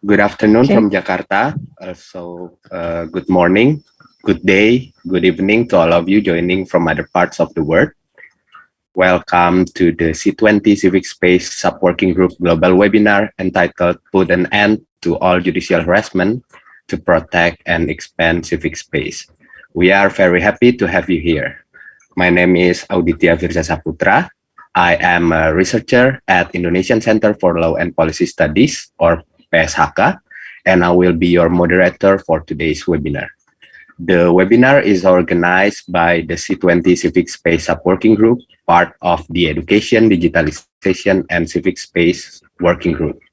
Good afternoon Okay. from Jakarta. Good morning, good day, good evening to all of you joining from other parts of the world. Welcome to the C20 Civic Space Sub-Working Group Global Webinar entitled Put an End to All Judicial Harassment to Protect and Expand Civic Space. We are very happy to have you here. My name is Auditya Firza Saputra. I am a researcher at Indonesian Center for Law and Policy Studies, or PSHK, and I will be your moderator for today's webinar. The webinar is organized by the C20 Civic Space Sub-Working Group, part of the Education, Digitalization, and Civic Space Working Group.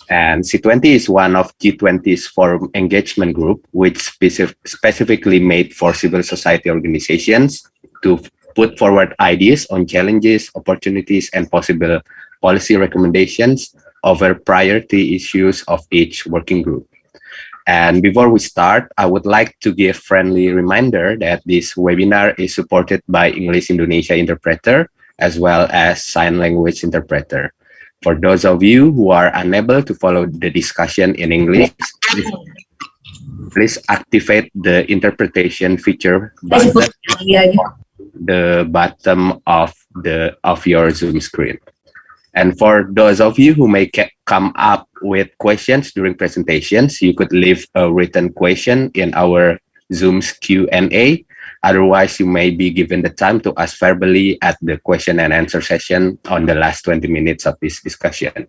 And C20 is one of G20's forum engagement group, which specifically made for civil society organizations to put forward ideas on challenges, opportunities, and possible policy recommendations over priority issues of each working group. And before we start, I would like to give a friendly reminder that this webinar is supported by English Indonesia interpreter as well as sign language interpreter. For those of you who are unable to follow the discussion in English, please activate the interpretation feature button the bottom of your Zoom screen. And for those of you who may come up with questions during presentations, you could leave a written question in our Zoom's Q&A. Otherwise, you may be given the time to ask verbally at the question and answer session on the last 20 minutes of this discussion.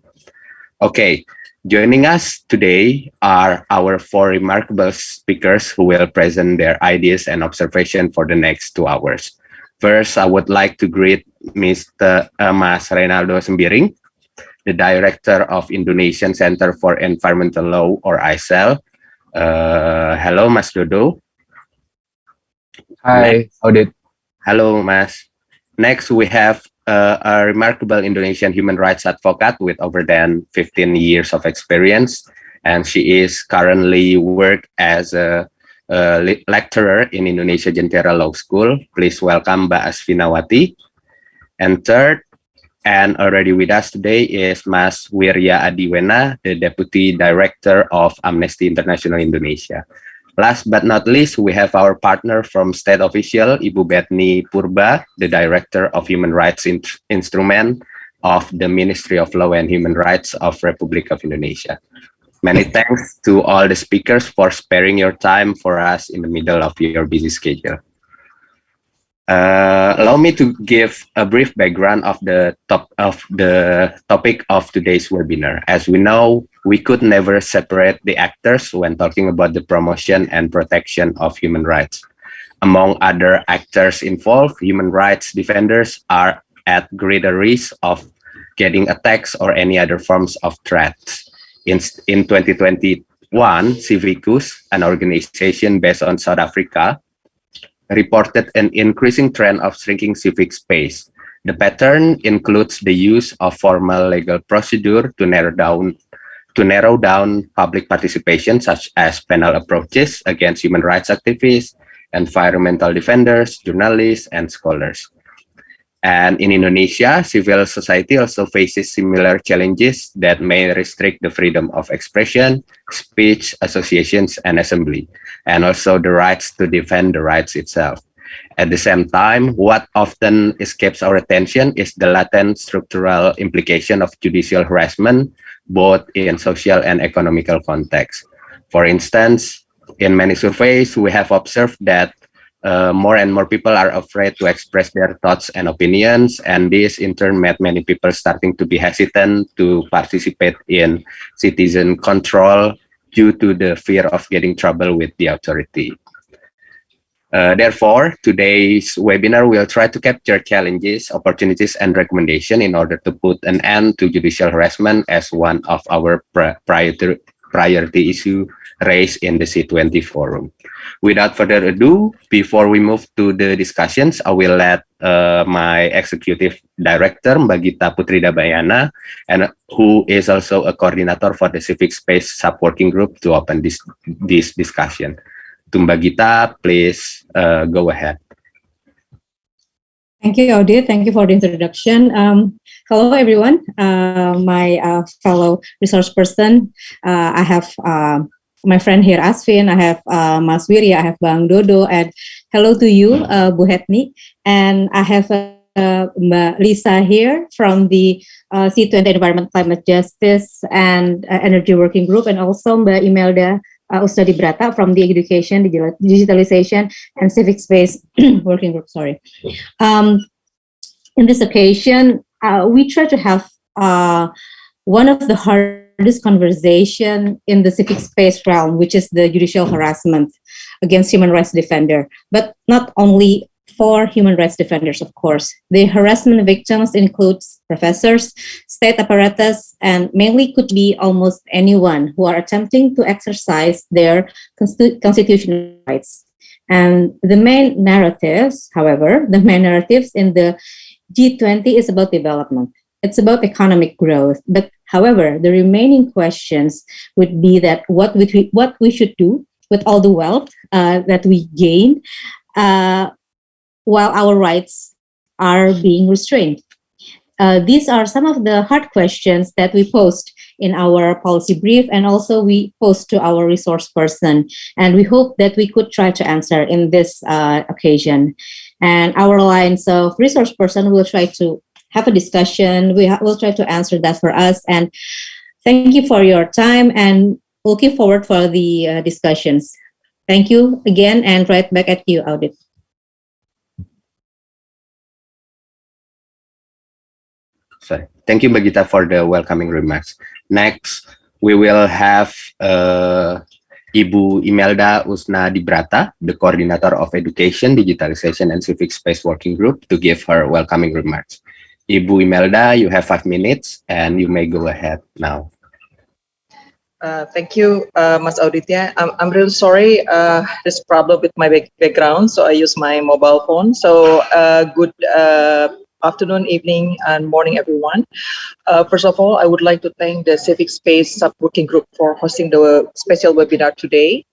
Okay, joining us today are our four remarkable speakers who will present their ideas and observation for the next 2 hours. First, I would like to greet Mr. Mas Reynaldo Sembiring, the Director of Indonesian Center for Environmental Law, or ICEL. Hello, Mas Dodo. Hi, Audit. Hello, Mas. Next, we have a remarkable Indonesian human rights advocate with over than 15 years of experience, and she is currently work as a lecturer in Indonesia Jentera Law School. Please welcome Mbak Asfinawati. And third, and already with us today is Mas Wirya Adiwena, the Deputy Director of Amnesty International Indonesia. Last but not least, we have our partner from State Official, Ibu Betni Purba, the Director of Human Rights Instrument of the Ministry of Law and Human Rights of Republic of Indonesia. Many thanks to all the speakers for sparing your time for us in the middle of your busy schedule. Allow me to give a brief background of the topic of today's webinar. As we know, we could never separate the actors when talking about the promotion and protection of human rights. Among other actors involved, human rights defenders are at greater risk of getting attacks or any other forms of threats. In 2021, Civicus, an organization based on South Africa, reported an increasing trend of shrinking civic space. The pattern includes the use of formal legal procedure to narrow down public participation, such as penal approaches against human rights activists, environmental defenders, journalists, and scholars. And in Indonesia, civil society also faces similar challenges that may restrict the freedom of expression, speech, associations, and assembly, and also the rights to defend the rights itself. At the same time, what often escapes our attention is the latent structural implication of judicial harassment, both in social and economical context. For instance, in many surveys, we have observed that more and more people are afraid to express their thoughts and opinions, and this in turn made many people starting to be hesitant to participate in citizen control due to the fear of getting trouble with the authority. Therefore, today's webinar will try to capture challenges, opportunities, and recommendations in order to put an end to judicial harassment as one of our priority issues raised in the C20 forum. Without further ado, before we move to the discussions, I will let my executive director, Mbak Gita Putri Dabayana, and who is also a coordinator for the Civic Space Sub-Working Group, to open this discussion. To Mbak Gita, please go ahead. Thank you, Audit. Thank you for the introduction. Hello, everyone. My fellow resource person. I have my friend here, Asvin. I have Mas Wirya. I have Bang Dodo. And hello to you, Bu Hetni. And I have Mbak Lisa here from the C20 Environment, Climate Justice and Energy Working Group. And also Mbak Imelda Ustadi Brata from the Education, Digitalization and Civic Space Working Group. Sorry. In this occasion, we try to have one of the hardest conversation in the civic space realm, which is the judicial harassment against human rights defender. But not only for human rights defenders, of course. The harassment victims includes professors, state apparatus, and mainly could be almost anyone who are attempting to exercise their constitutional rights. And the main narratives, however, in the G20 is about development. It's about economic growth. But however, the remaining questions would be that what we should do with all the wealth that we gain while our rights are being restrained. These are some of the hard questions that we posed in our policy brief, and also we posed to our resource person. And we hope that we could try to answer in this occasion. And our lines of resource person will try to have a discussion. We'll try to answer that for us. And thank you for your time, and looking forward for the discussions. Thank you again, and right back at you, Audit. Sorry. Thank you, Bagita, for the welcoming remarks. Next, we will have Ibu Imelda Usnadi Brata, the Coordinator of Education, Digitalization and Civic Space Working Group, to give her welcoming remarks. Ibu Imelda, you have 5 minutes, and you may go ahead now. Thank you, Mas Auditya. I'm really sorry. There's a problem with my background, so I use my mobile phone. So good afternoon, evening, and morning, everyone. First of all, I would like to thank the Civic Space Sub-Working Group for hosting the special webinar today.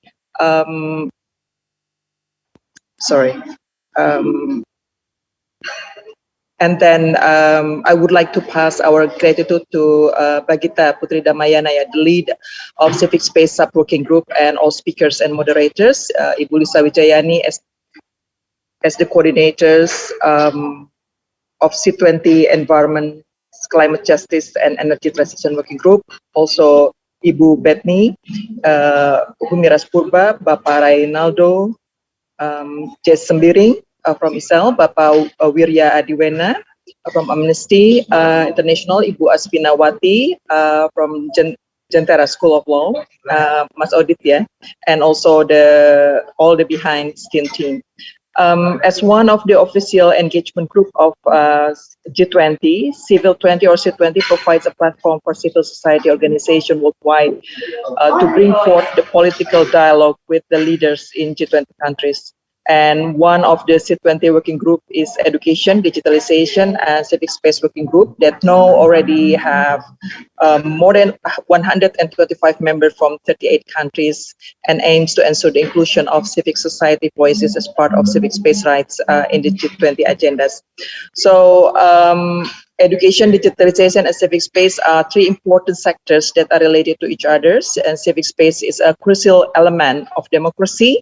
And then I would like to pass our gratitude to Bagita Putri Damayana, the lead of Civic Space Sub-Working Group, and all speakers and moderators, Ibu Lisa Wijayani as the coordinators of C20 Environment, Climate Justice and Energy Transition Working Group. Also, Ibu Betni, Humiras Purba, Bapak Reynaldo, Jess Sembiring from ISEL, Bapak Wirya Adiwena from Amnesty International, Ibu Aspinawati from Jentera School of Law, Mas Audit, yeah, and also all the behind scene team. As one of the official engagement group of G20, Civil 20 or C20 provides a platform for civil society organizations worldwide to bring forth the political dialogue with the leaders in G20 countries. And one of the C20 working group is Education, Digitalization and Civic Space Working Group that now already have more than 125 members from 38 countries and aims to ensure the inclusion of civic society voices as part of civic space rights in the G20 agendas. So education, digitalization, and civic space are three important sectors that are related to each other, and civic space is a crucial element of democracy,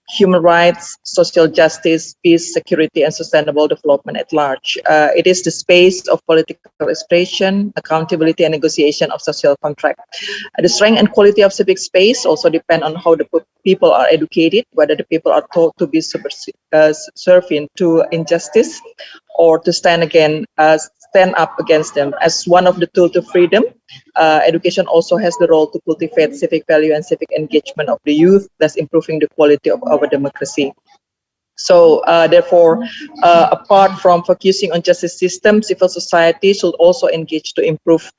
human rights, social justice, peace, security, and sustainable development at large. It is the space of political expression, accountability, and negotiation of social contract. The strength and quality of civic space also depend on how the people are educated, whether the people are taught to be subservient to injustice or to stand up against them. As one of the tools to freedom, education also has the role to cultivate civic value and civic engagement of the youth, thus improving the quality of our democracy. So therefore, apart from focusing on justice system, civil society should also engage to improve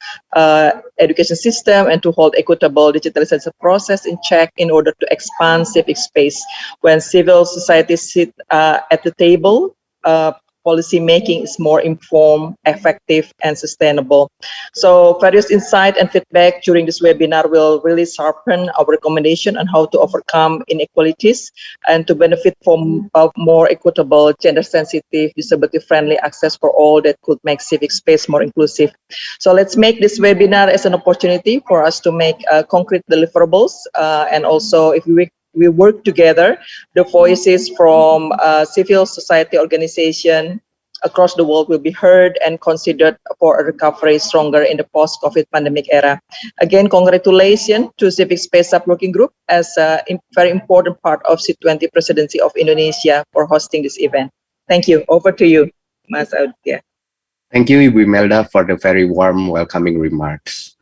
education system and to hold equitable digitalization process in check in order to expand civic space. When civil society sit at the table, policy making is more informed, effective, and sustainable. So various insight and feedback during this webinar will really sharpen our recommendation on how to overcome inequalities and to benefit from more equitable, gender-sensitive, disability-friendly access for all that could make civic space more inclusive. So let's make this webinar as an opportunity for us to make concrete deliverables, and also if we work together, the voices from civil society organization across the world will be heard and considered for a recovery stronger in the post-COVID pandemic era. Again, congratulations to Civic Space Sub-Working Group as a very important part of C20 Presidency of Indonesia for hosting this event. Thank you. Over to you, Mas Audya. Thank you, Ibu Imelda, for the very warm welcoming remarks.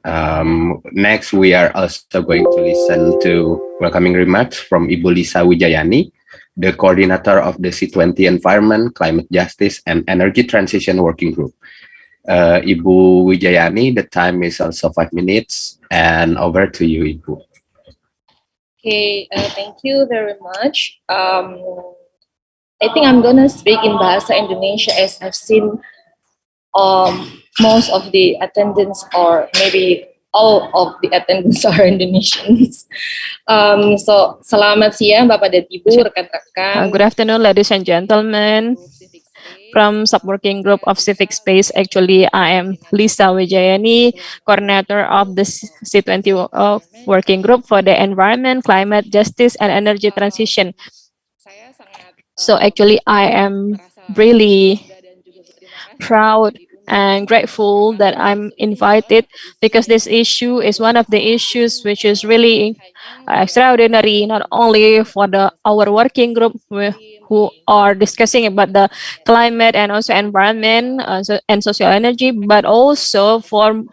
Next, we are also going to listen to welcoming remarks from Ibu Lisa Wijayani, the coordinator of the C20 Environment, Climate Justice, and Energy Transition Working Group. Ibu Wijayani, the time is also 5 minutes, and over to you, Ibu. Okay, thank you very much. I think I'm gonna speak in Bahasa Indonesia as I've seen most of the attendants, or maybe all of the attendants are Indonesians. So, selamat siang Bapak dan Ibu, rekan-rekan. Good afternoon, ladies and gentlemen. From Sub-Working Group of Civic Space, actually, I am Lisa Wijayani, coordinator of the C20 Working Group for the Environment, Climate Justice, and Energy Transition. So actually, I am really proud and grateful that I'm invited, because this issue is one of the issues which is really extraordinary, not only for our working group who are discussing about the climate and also environment and social energy, but also for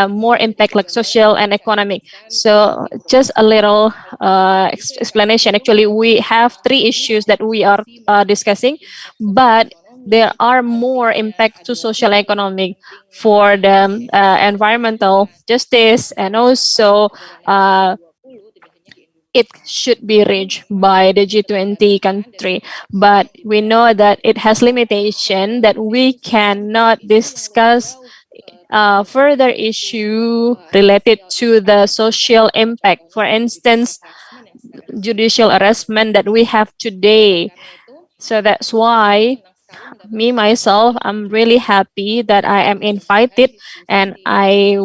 more impact like social and economic. So just a little explanation. Actually, we have 3 issues that we are discussing, but there are more impact to social economic for the environmental justice, and also it should be reached by the G20 country. But we know that it has limitation, that we cannot discuss further issue related to the social impact. For instance, judicial harassment that we have today. So that's why myself, I'm really happy that I am invited, and I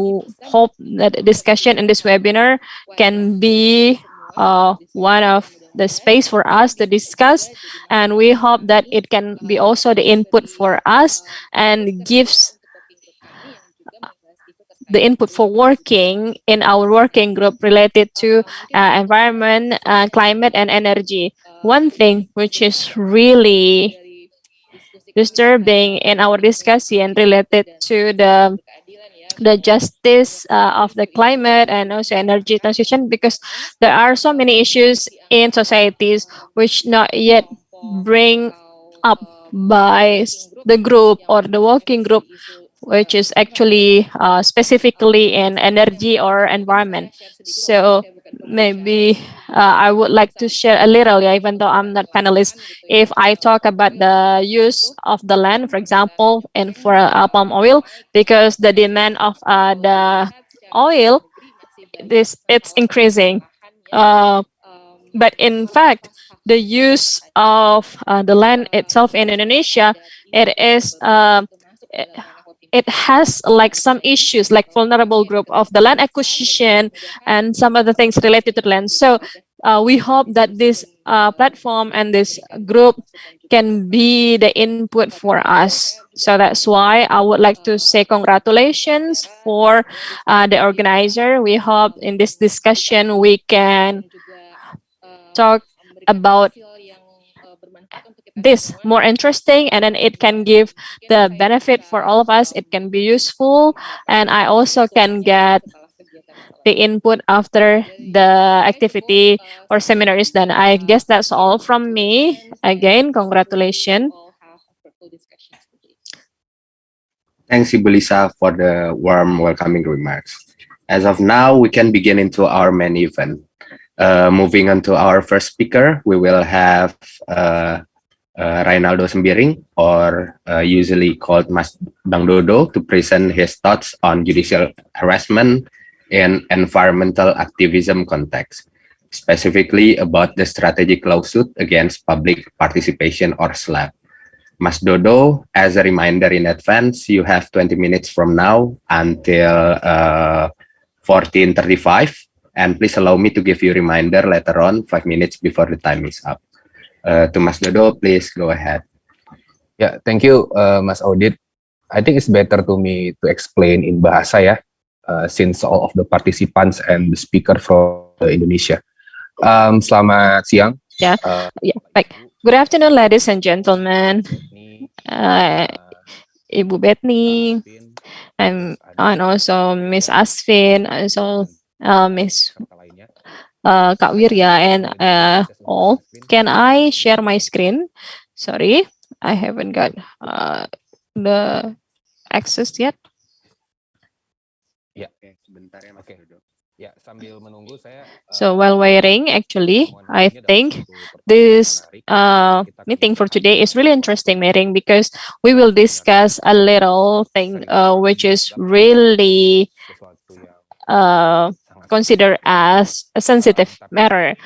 hope that the discussion in this webinar can be one of the space for us to discuss, and we hope that it can be also the input for us and gives the input for working in our working group related to environment, climate, and energy. One thing which is really disturbing in our discussion related to the justice of the climate and also energy transition, because there are so many issues in societies which not yet bring up by the group or the working group, which is actually specifically in energy or environment. So maybe I would like to share a little, even though I'm not panelist, if I talk about the use of the land, for example, and for palm oil, because the demand of the oil, it's increasing. But in fact, the use of the land itself in Indonesia, it has like some issues like vulnerable group of the land acquisition and some other things related to the land. So we hope that this platform and this group can be the input for us. So that's why I would like to say congratulations for the organizer. We hope in this discussion we can talk about this more interesting, and then it can give the benefit for all of us. It can be useful, and I also can get the input after the activity or seminar is done. I guess that's all from me. Again, congratulations. Thanks, Ibu Lisa, for the warm welcoming remarks. As of now, we can begin into our main event. Moving on to our first speaker, we will have Reynaldo Sembiring, or usually called Mas Bang Dodo, to present his thoughts on judicial harassment in environmental activism context, specifically about the strategic lawsuit against public participation, or SLAP. Mas Dodo, as a reminder in advance, you have 20 minutes from now until 14:35, and please allow me to give you a reminder later on, 5 minutes before the time is up. To Mas Dodo, please go ahead. Yeah, thank you, Mas Audit. I think it's better to me to explain in bahasa ya, since all of the participants and the speaker from Indonesia. Selamat siang. Yeah. Like, good afternoon, ladies and gentlemen. Ibu Bethany, and also Miss Asvin, also Miss Kak Wirya, and all. Can I share my screen? Sorry, I haven't got the access yet. Ya, sebentar ya, Mas Dodo. Ya, sambil menunggu saya. So while waiting, actually, I think this meeting for today is really interesting meeting, because we will discuss a little thing which is really considered as a sensitive matter,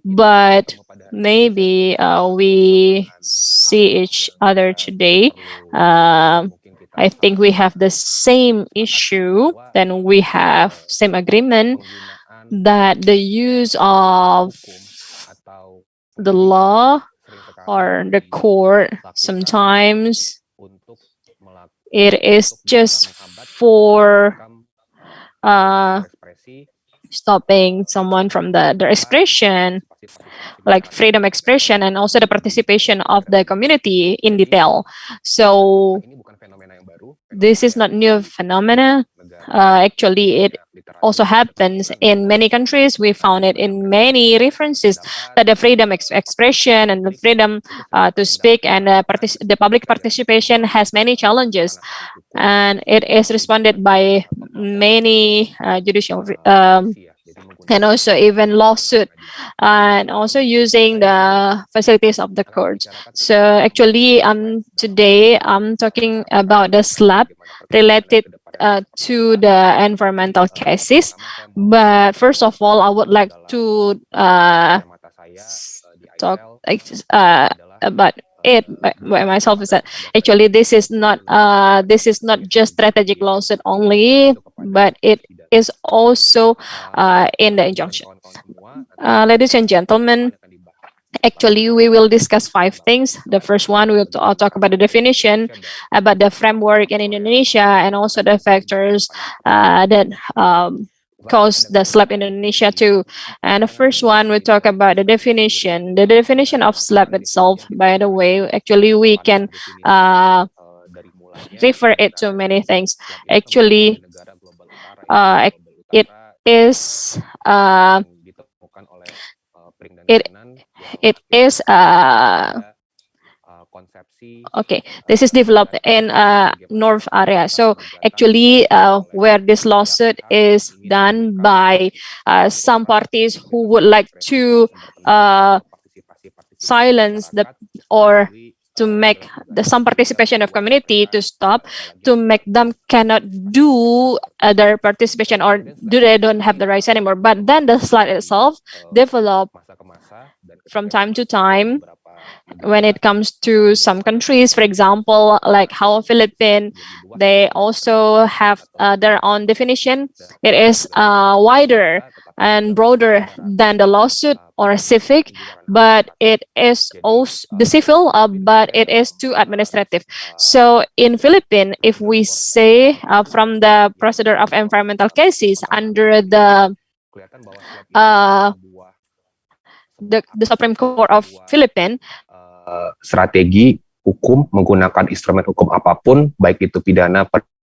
but maybe we see each other today. I think we have the same issue, then we have same agreement that the use of the law or the court sometimes it is just for stopping someone from their expression, like freedom expression, and also the participation of the community in detail. So this is not new phenomena. Actually, it also happens in many countries. We found it in many references that the freedom expression and the freedom to speak and the public participation has many challenges, and it is responded by many judicial and also even lawsuit, and also using the facilities of the courts. So actually, today I'm talking about the SLAP related to the environmental cases. But first of all, I would like to talk about it by myself, is that actually this is not just strategic lawsuit only, but it is also in the injunction. Ladies and gentlemen, actually we will discuss 5 things. The first one, I'll talk about the definition, about the framework in Indonesia, and also the factors that cause the SLAP in Indonesia too. And the first one, we talk about the definition. The definition of SLAP itself, by the way, actually we can refer it to many things. Actually, it is okay, this is developed in North area. So actually, where this lawsuit is done by some parties who would like to silence or to make some participation of community to stop, to make them cannot do their participation, or they don't have the rights anymore. But then the slide itself develop from time to time when it comes to some countries. For example, like how Philippines, they also have their own definition. It is wider and broader than the lawsuit or civic, but it is also the civil, but it is too administrative. So in Philippines, if we say from the procedure of environmental cases under the Supreme Court of Philippines, strategi hukum menggunakan instrumen hukum apapun, baik itu pidana,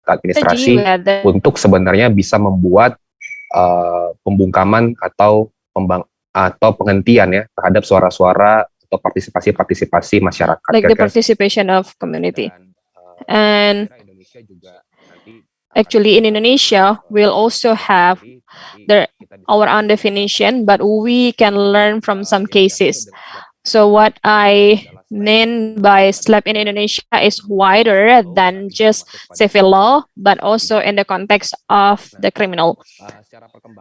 administrasi, untuk sebenarnya bisa membuat pembungkaman atau penghentian ya terhadap suara-suara atau partisipasi masyarakat. Like the participation of community. And actually in Indonesia, we'll also have our own definition, but we can learn from some cases. So what I mean by SLAP in Indonesia is wider than just civil law, but also in the context of the criminal.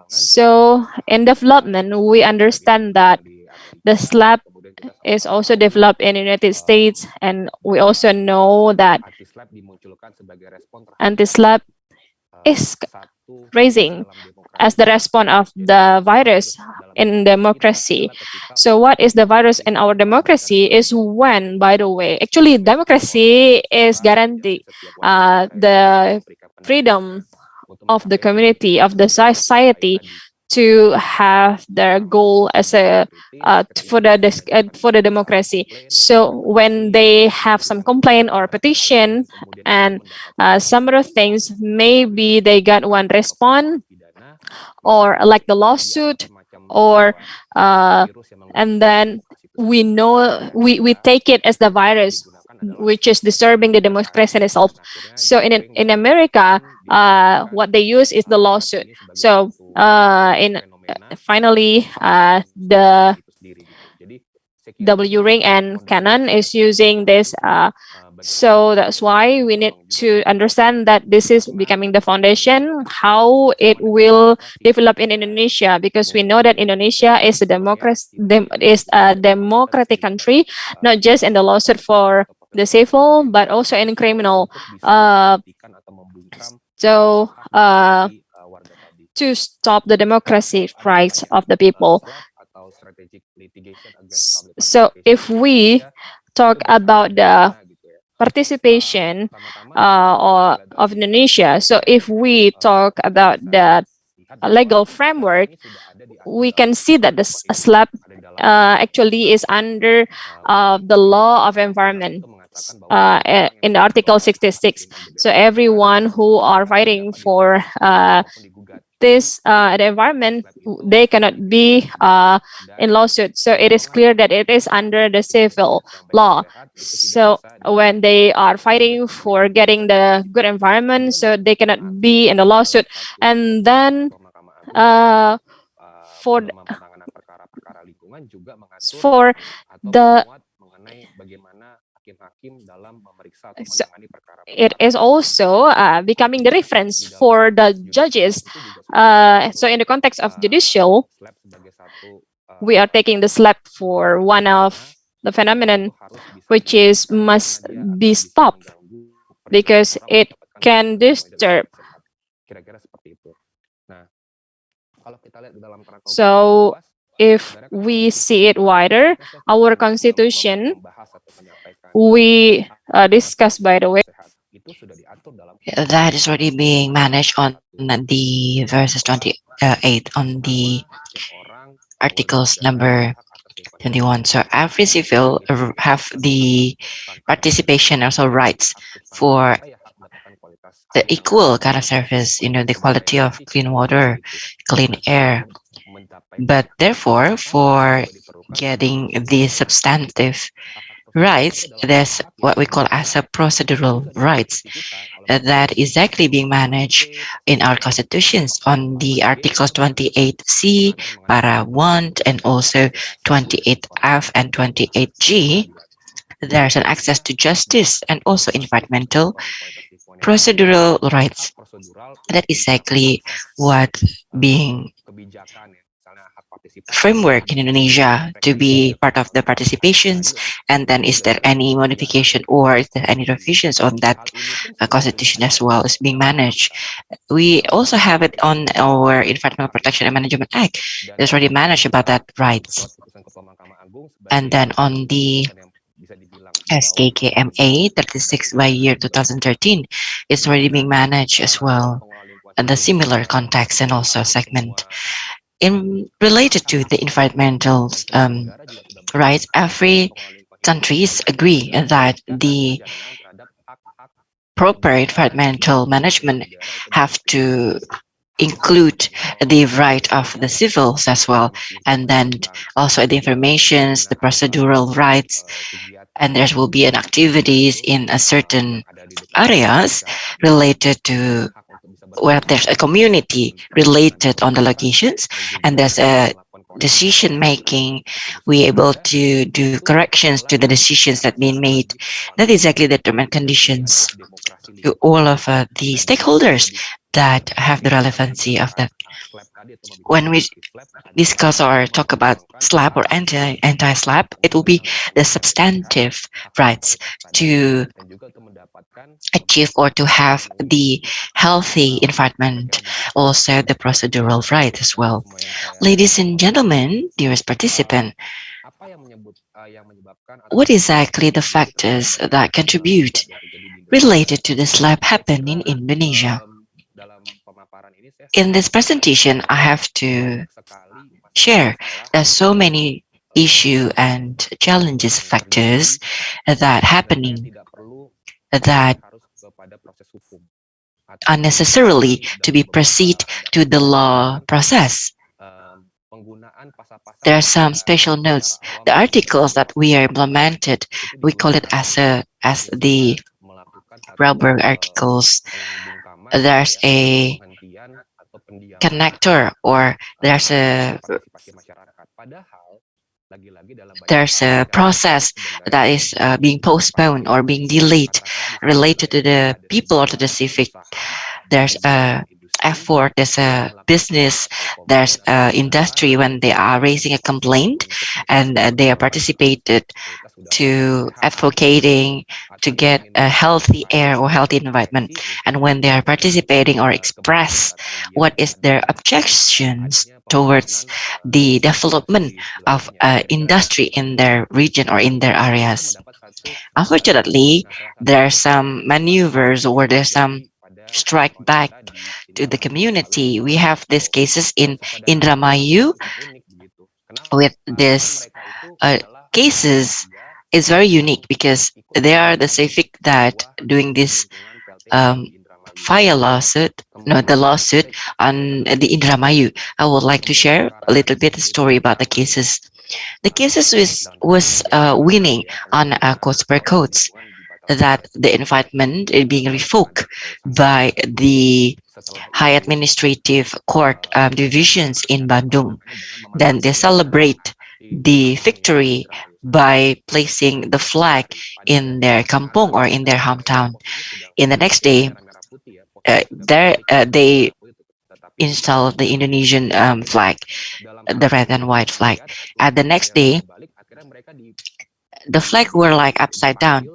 So in development, we understand that the SLAP is also developed in the United States, and we also know that anti-SLAP is raising as the response of the virus in democracy. So what is the virus in our democracy is when, by the way, actually democracy is guaranteed the freedom of the community, of the society, to have their goal as a for the democracy. So when they have some complaint or petition and some other things, maybe they got one response or like the lawsuit, or and then we know we take it as the virus which is disturbing the democracy itself. So in America, what they use is the lawsuit. So finally, the W ring and Canon is using this. So that's why we need to understand that this is becoming the foundation, how it will develop in Indonesia, because we know that Indonesia is a democratic country, not just in the lawsuit for the civil, but also in criminal. To stop the democracy rights of the people. So if we talk about the participation of Indonesia, so if we talk about the legal framework, we can see that the SLAP actually is under the law of environment in Article 66. So everyone who are fighting for the environment, they cannot be in lawsuit. So it is clear that it is under the civil law. So when they are fighting for getting the good environment, so they cannot be in the lawsuit. And then for the so it is also becoming the reference for the judges. So in the context of judicial, we are taking the SLAP for one of the phenomenon which is must be stopped because it can disturb. So if we see it wider, our constitution, we discussed, by the way, that is already being managed on the verses 28 on the articles number 21. So every civil have the participation, also rights for the equal kind of service, the quality of clean water, clean air. But therefore, for getting the substantive rights, there's what we call as a procedural rights that is actually being managed in our constitutions on the articles 28C, para 1, and also 28F and 28G. There's an access to justice and also environmental procedural rights. That is exactly what being framework in Indonesia to be part of the participations. And then is there any modification or is there any revisions on that constitution as well is being managed? We also have it on our Environmental Protection and Management Act. It's already managed about that rights. And then on the SKKMA 36 by year 2013, it's already being managed as well in the similar context and also segment. Related to the environmental rights, every countries agree that the proper environmental management have to include the right of the civils as well, and then also the informations, the procedural rights, and there will be an activities in a certain areas related to where there's a community related on the locations, and there's a decision making, we able to do corrections to the decisions that been made. That exactly determine conditions to all of the stakeholders that have the relevancy of that. When we discuss or talk about SLAP or anti SLAP, it will be the substantive rights to achieve or to have the healthy environment, also the procedural right as well. Ladies and gentlemen, dearest participant, what exactly the factors that contribute related to the SLAP happen in Indonesia? In this presentation, I have to share there's so many issue and challenges factors that happening that unnecessarily to be proceed to the law process. There are some special notes. The articles that we are implemented, we call it as the rubber articles. There's a connector or there's a process that is being postponed or being delayed related to the people or to the civic. There's a effort, there's a business, there's a industry when they are raising a complaint and they are participated to advocating to get a healthy air or healthy environment. And when they are participating or express what is their objections towards the development of industry in their region or in their areas. Unfortunately, there are some maneuvers or there's some strike back to the community. We have these cases in Indramayu with this cases is very unique because they are the civic that doing this file lawsuit, no, the lawsuit on the Indramayu. I would like to share a little bit of story about the cases. The cases was winning on courts per courts that the indictment is being revoked by the High Administrative Court divisions in Bandung. Then they celebrate the victory by placing the flag in their kampung or in their hometown. In the next day, they installed the Indonesian flag, the red and white flag. At the next day, the flag were like upside down,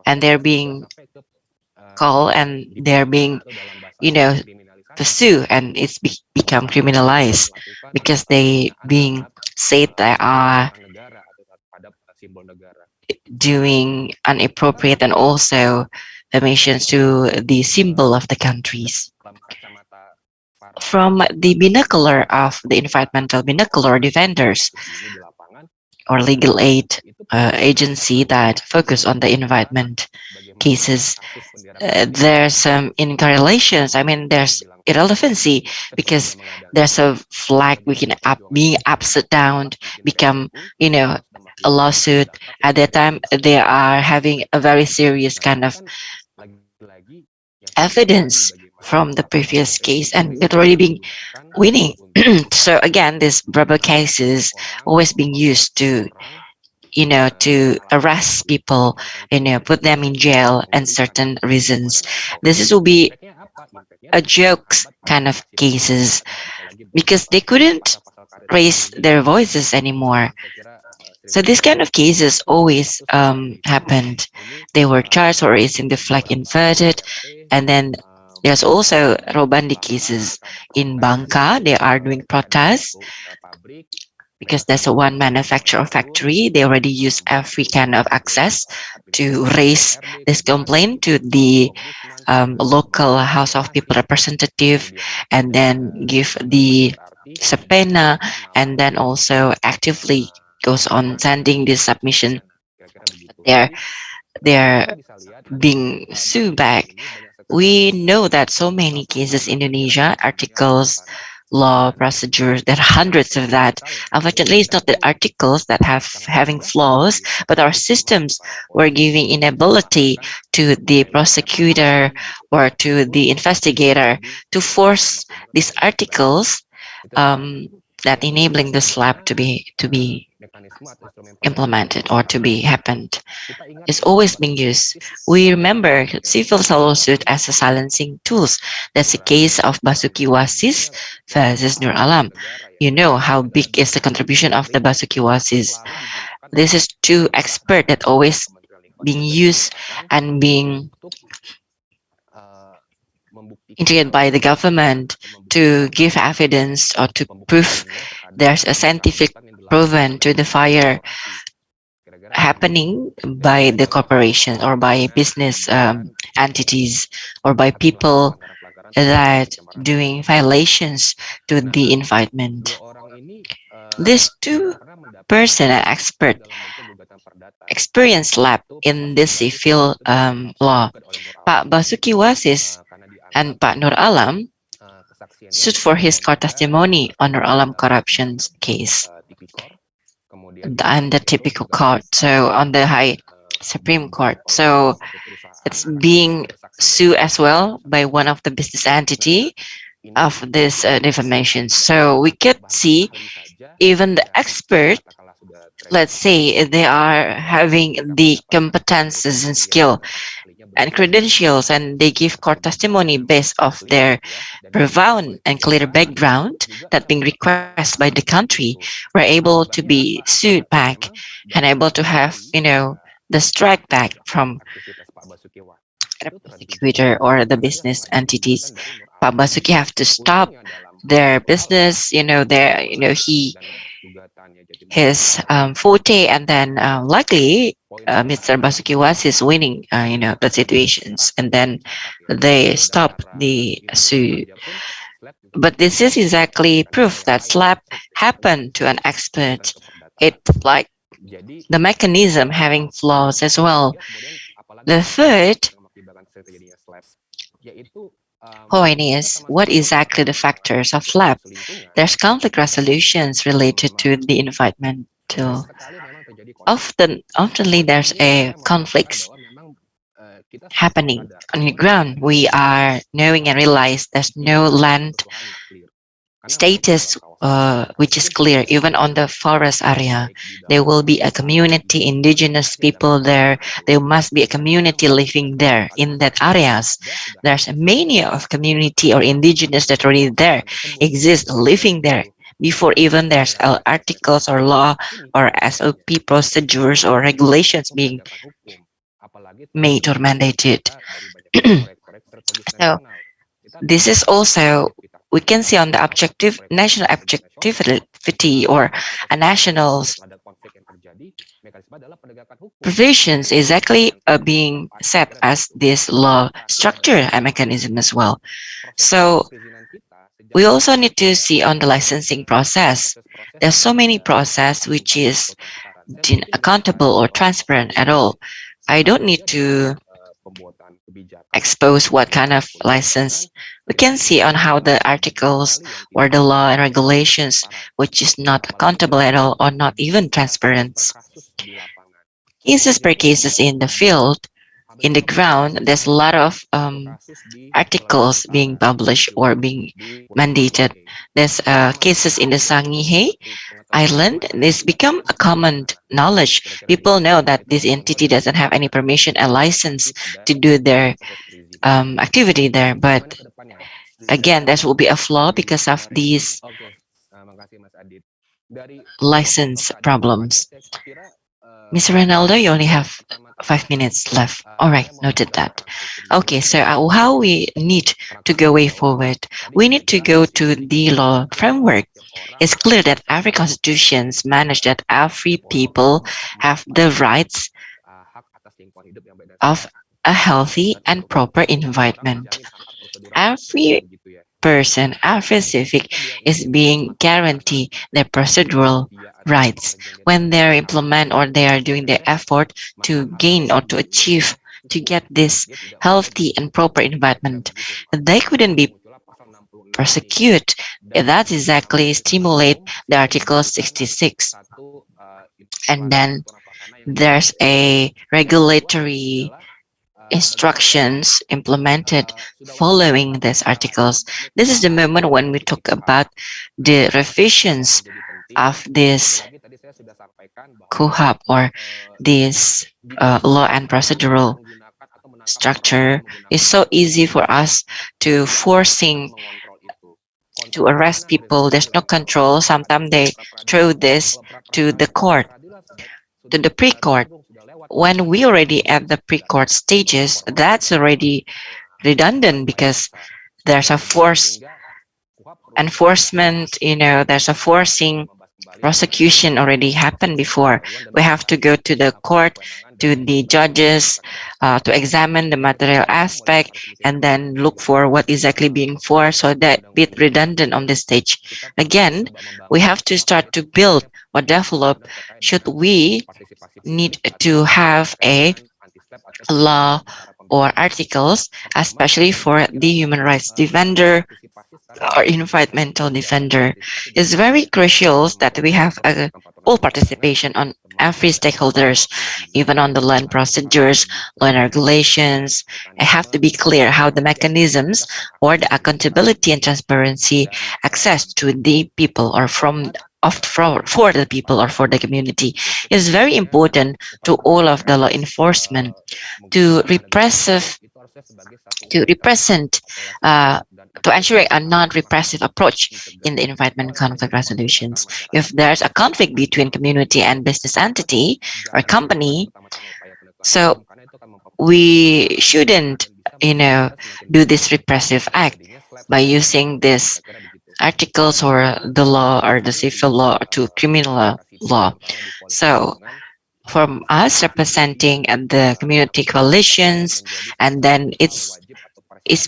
and they're being called and they're being, pursued, and it's become criminalized because they being said they are doing inappropriate and also omissions to the symbol of the countries. From the binocular of the environmental binocular defenders or legal aid agency that focus on the environment cases, there's some incorrelations. I mean, there's irrelevancy because there's a flag being upside down, become, a lawsuit. At that time, they are having a very serious kind of evidence from the previous case, and it already been winning. So again, this rubber cases always being used to to arrest people, put them in jail and certain reasons. This will be a jokes kind of cases because they couldn't raise their voices anymore. So this kind of cases always happened. They were charged for raising the flag inverted, and then there's also Robandi cases in Bangka. They are doing protests because there's a one manufacturer factory. They already use every kind of access to raise this complaint to the local House of People representative, and then give the subpoena, and then also actively goes on sending this submission. They're being sued back. We know that so many cases in Indonesia, articles, law, procedures, there are hundreds of that. Unfortunately, it's not the articles that having flaws, but our systems were giving inability to the prosecutor or to the investigator to force these articles that enabling the slap to be implemented or to be happened is always being used. We remember civil lawsuit as a silencing tools. That's the case of Basuki Wasis versus Nur Alam. You know how big is the contribution of the Basuki Wasis. This is two expert that always being used and being integrated by the government to give evidence or to prove there's a scientific proven to the fire happening by the corporation or by business entities or by people that doing violations to the environment. These two person an expert experienced lab in this civil law. Pak Basuki Wasis and Pak Nur Alam sued for his court testimony on Nur Alam corruption case and the typical court, so on the high Supreme Court. So it's being sued as well by one of the business entity of this defamation. So we could see even the expert, let's say they are having the competences and skill and credentials and they give court testimony based off their profound and clear background that being requested by the country, were able to be sued back and able to have, the strike back from the prosecutor or the business entities. Pak Basuki have to stop their business, his forte, and then luckily Mr. Basuki was winning, the situations, and then they stop the suit. But this is exactly proof that slap happened to an expert. It's like the mechanism having flaws as well. The third point is what exactly the factors of slap. There's conflict resolutions related to the environmental. Oftenly there's a conflicts happening on the ground. We are knowing and realize there's no land status which is clear. Even on the forest area, there will be a community, indigenous people there. There must be a community living there in that areas. There's many of community or indigenous that already there exist living there before even there's articles or law or SOP procedures or regulations being made or mandated. So this is also, we can see on the national objectivity or a national provisions exactly being set as this law structure and mechanism as well. So we also need to see on the licensing process. There's so many process which is accountable or transparent at all. I don't need to expose what kind of license. We can see on how the articles or the law and regulations which is not accountable at all or not even transparent. Cases per cases in the field, in the ground, there's a lot of articles being published or being mandated. There's cases in the Sangihe Island. This become a common knowledge. People know that this entity doesn't have any permission and license to do their activity there. But again, there will be a flaw because of these license problems. Mr. Ronaldo, you only have 5 minutes left. All right, noted that. Okay, so how we need to go way forward? We need to go to the law framework. It's clear that every constitution manage that every people have the rights of a healthy and proper environment. Every person, every civic is being guaranteed their procedural rights when they implement or they are doing their effort to gain or to achieve to get this healthy and proper environment. They couldn't be prosecuted. That exactly stimulate the Article 66. And then there's a regulatory instructions implemented following these articles. This is the moment when we talk about the revisions of this COHAP or this law and procedural structure. Is so easy for us to forcing to arrest people. There's no control. Sometimes they throw this to the court, to the pre-court. When we already at the pre-court stages, that's already redundant because there's a force enforcement, there's a forcing prosecution already happened before. We have to go to the court, to the judges, to examine the material aspect, and then look for what is exactly being forced, so that bit redundant on this stage. Again, we have to start to build or develop. Should we need to have a law or articles, especially for the human rights defender or environmental defender? It's very crucial that we have a full participation on every stakeholders, even on the land procedures, land regulations. It have to be clear how the mechanisms or the accountability and transparency access to the people or for the people or for the community is very important to all of the law enforcement to represent to ensure a non-repressive approach in the environment conflict resolutions. If there's a conflict between community and business entity or company, so we shouldn't, do this repressive act by using this articles or the law or the civil law to criminal law. So from us representing the community coalitions, and then it's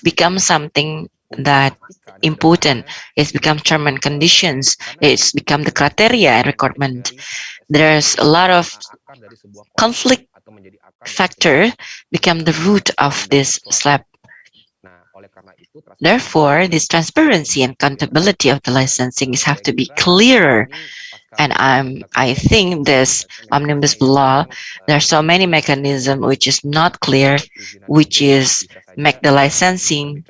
become something that important. It's become term and conditions. It's become the criteria and requirement. There's a lot of conflict factor become the root of this slap. Therefore, this transparency and accountability of the licensing is have to be clearer. And I think this omnibus law, there are so many mechanisms which is not clear, which is make the licensing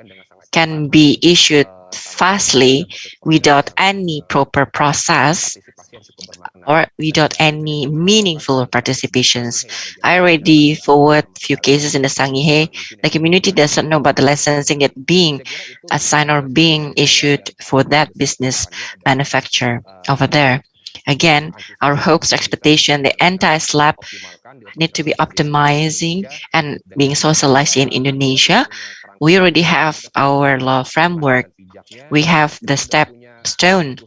can be issued fastly without any proper process or without any meaningful participations. I already forward few cases in the Sangihe. The community doesn't know about the licensing yet being assigned or being issued for that business manufacturer over there. Again, our hopes, expectation, the anti-slap need to be optimizing and being socialized in Indonesia. We already have our law framework. We have the stone.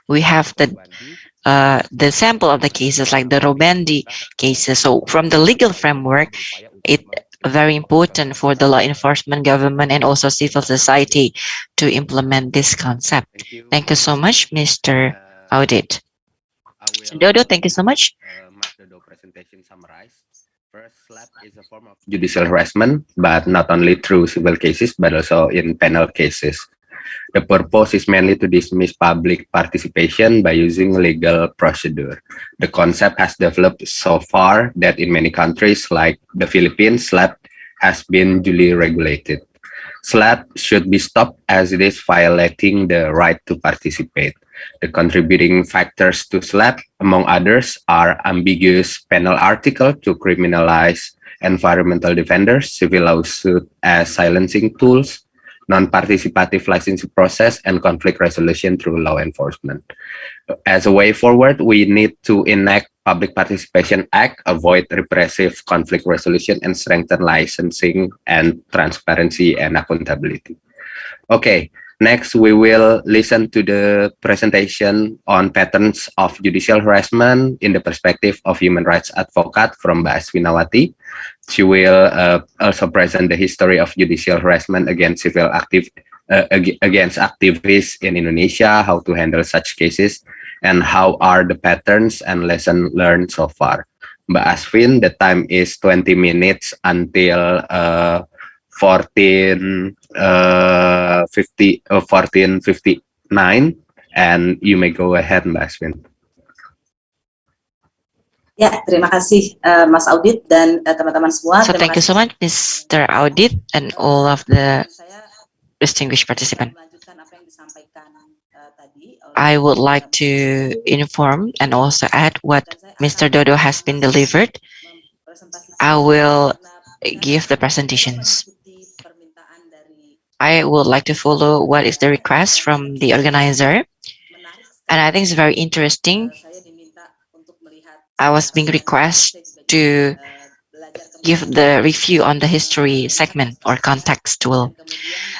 We have the sample of the cases like the Robendi cases. So from the legal framework, it's very important for the law enforcement, government, and also civil society to implement this concept. Thank you so much, Mr. Audit. Dodo, thank you so much. Mas Dodo presentation summarize. First, slap is a form of judicial harassment, but not only through civil cases, but also in penal cases. The purpose is mainly to dismiss public participation by using legal procedure. The concept has developed so far that in many countries like the Philippines, slap has been duly regulated. Slap should be stopped as it is violating the right to participate. The contributing factors to slap, among others, are ambiguous penal article to criminalize environmental defenders, civil lawsuit as silencing tools, non-participative licensing process, and conflict resolution through law enforcement. As a way forward, we need to enact Public Participation Act, avoid repressive conflict resolution, and strengthen licensing and transparency and accountability. Okay, next we will listen to the presentation on patterns of judicial harassment in the perspective of human rights advocate from Mbak Aswinawati. She will also present the history of judicial harassment against against activists in Indonesia, how to handle such cases, and how are the patterns and lessons learned so far. Mbak Aswin, the time is 20 minutes until 14:59, and you may go ahead, Mbak Aswin. Ya, terima kasih Mas Audit dan teman-teman semua. So thank you so much, Mr. Audit, and all of the distinguished participants. I would like to inform and also add what Mr. Dodo has been delivered. I will give the presentations. I would like to follow what is the request from the organizer, and I think it's very interesting. I was being requested to give the review on the history segment or contextual,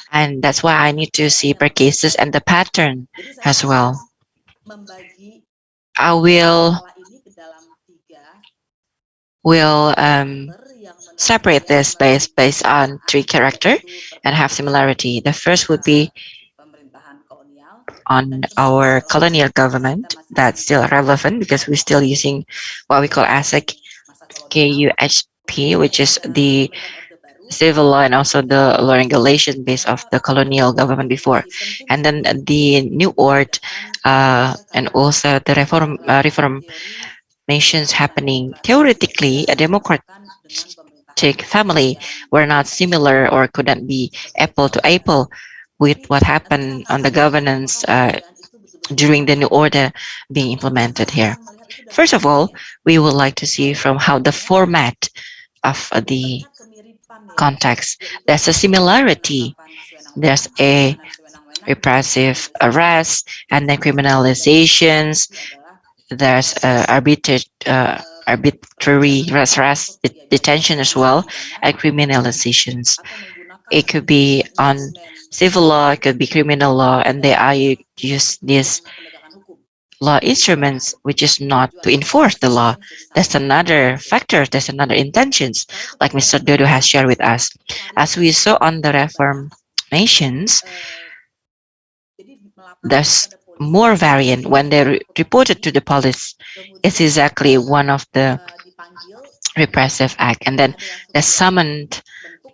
and that's why I need to see per cases and the pattern as well. I will separate this based on three character and have similarity. The first would be on our colonial government. That's still relevant because we're still using what we call ASIC KUHP, which is the civil law and also the law regulation based of the colonial government before. And then the new ord and also the reform nations happening. Theoretically, a democratic family were not similar or couldn't be apple to apple with what happened on the governance during the new order being implemented here. First of all, we would like to see from how the format of the context. There's a similarity. There's a repressive arrest and then criminalizations. There's arbitrary arrest, detention as well, and criminalizations. It could be on civil law, it could be criminal law, and they are use these law instruments, which is not to enforce the law. That's another factor. That's another intentions, like Mr. Dodo has shared with us. As we saw on the reform nations, there's more variant when they reported to the police. It's exactly one of the repressive act, and then the summoned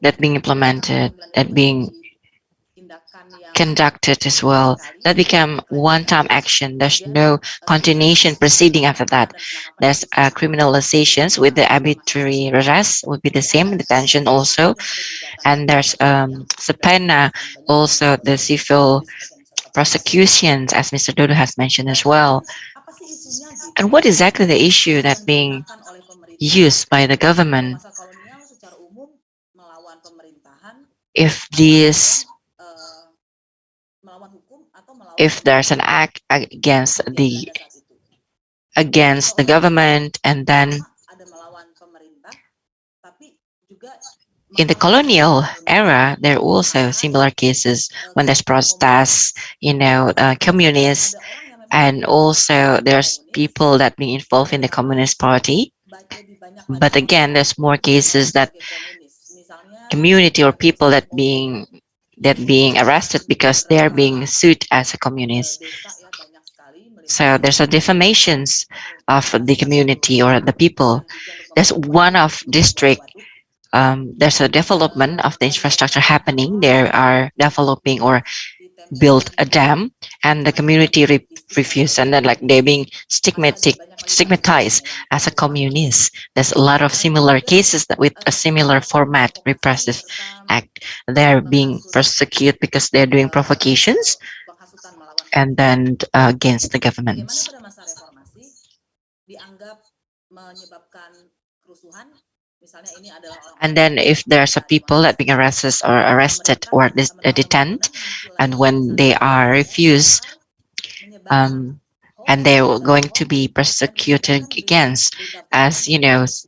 that being implemented, that being conducted as well, that become one-time action. There's no continuation proceeding after that. There's criminalizations with the arbitrary arrest would be the same, detention also, and there's subpoena, also the civil prosecutions, as Mr. Dodo has mentioned as well. And what exactly the issue that being used by the government? If there's an act against the government, and then in the colonial era, there are also similar cases when there's protests, communists, and also there's people that being involved in the Communist Party. But again, there's more cases that community or people that being arrested because they are being sued as a communist. So there's a defamations of the community or the people. There's one of district. There's a development of the infrastructure happening. They are developing or build a dam, and the community refuse, and then like they're being stigmatized as a communist. There's a lot of similar cases that with a similar format, repressive act. They're being persecuted because they're doing provocations and then against the governments. And then if there's a people that being arrested or detained, and when they are refused, and they're going to be persecuted against, as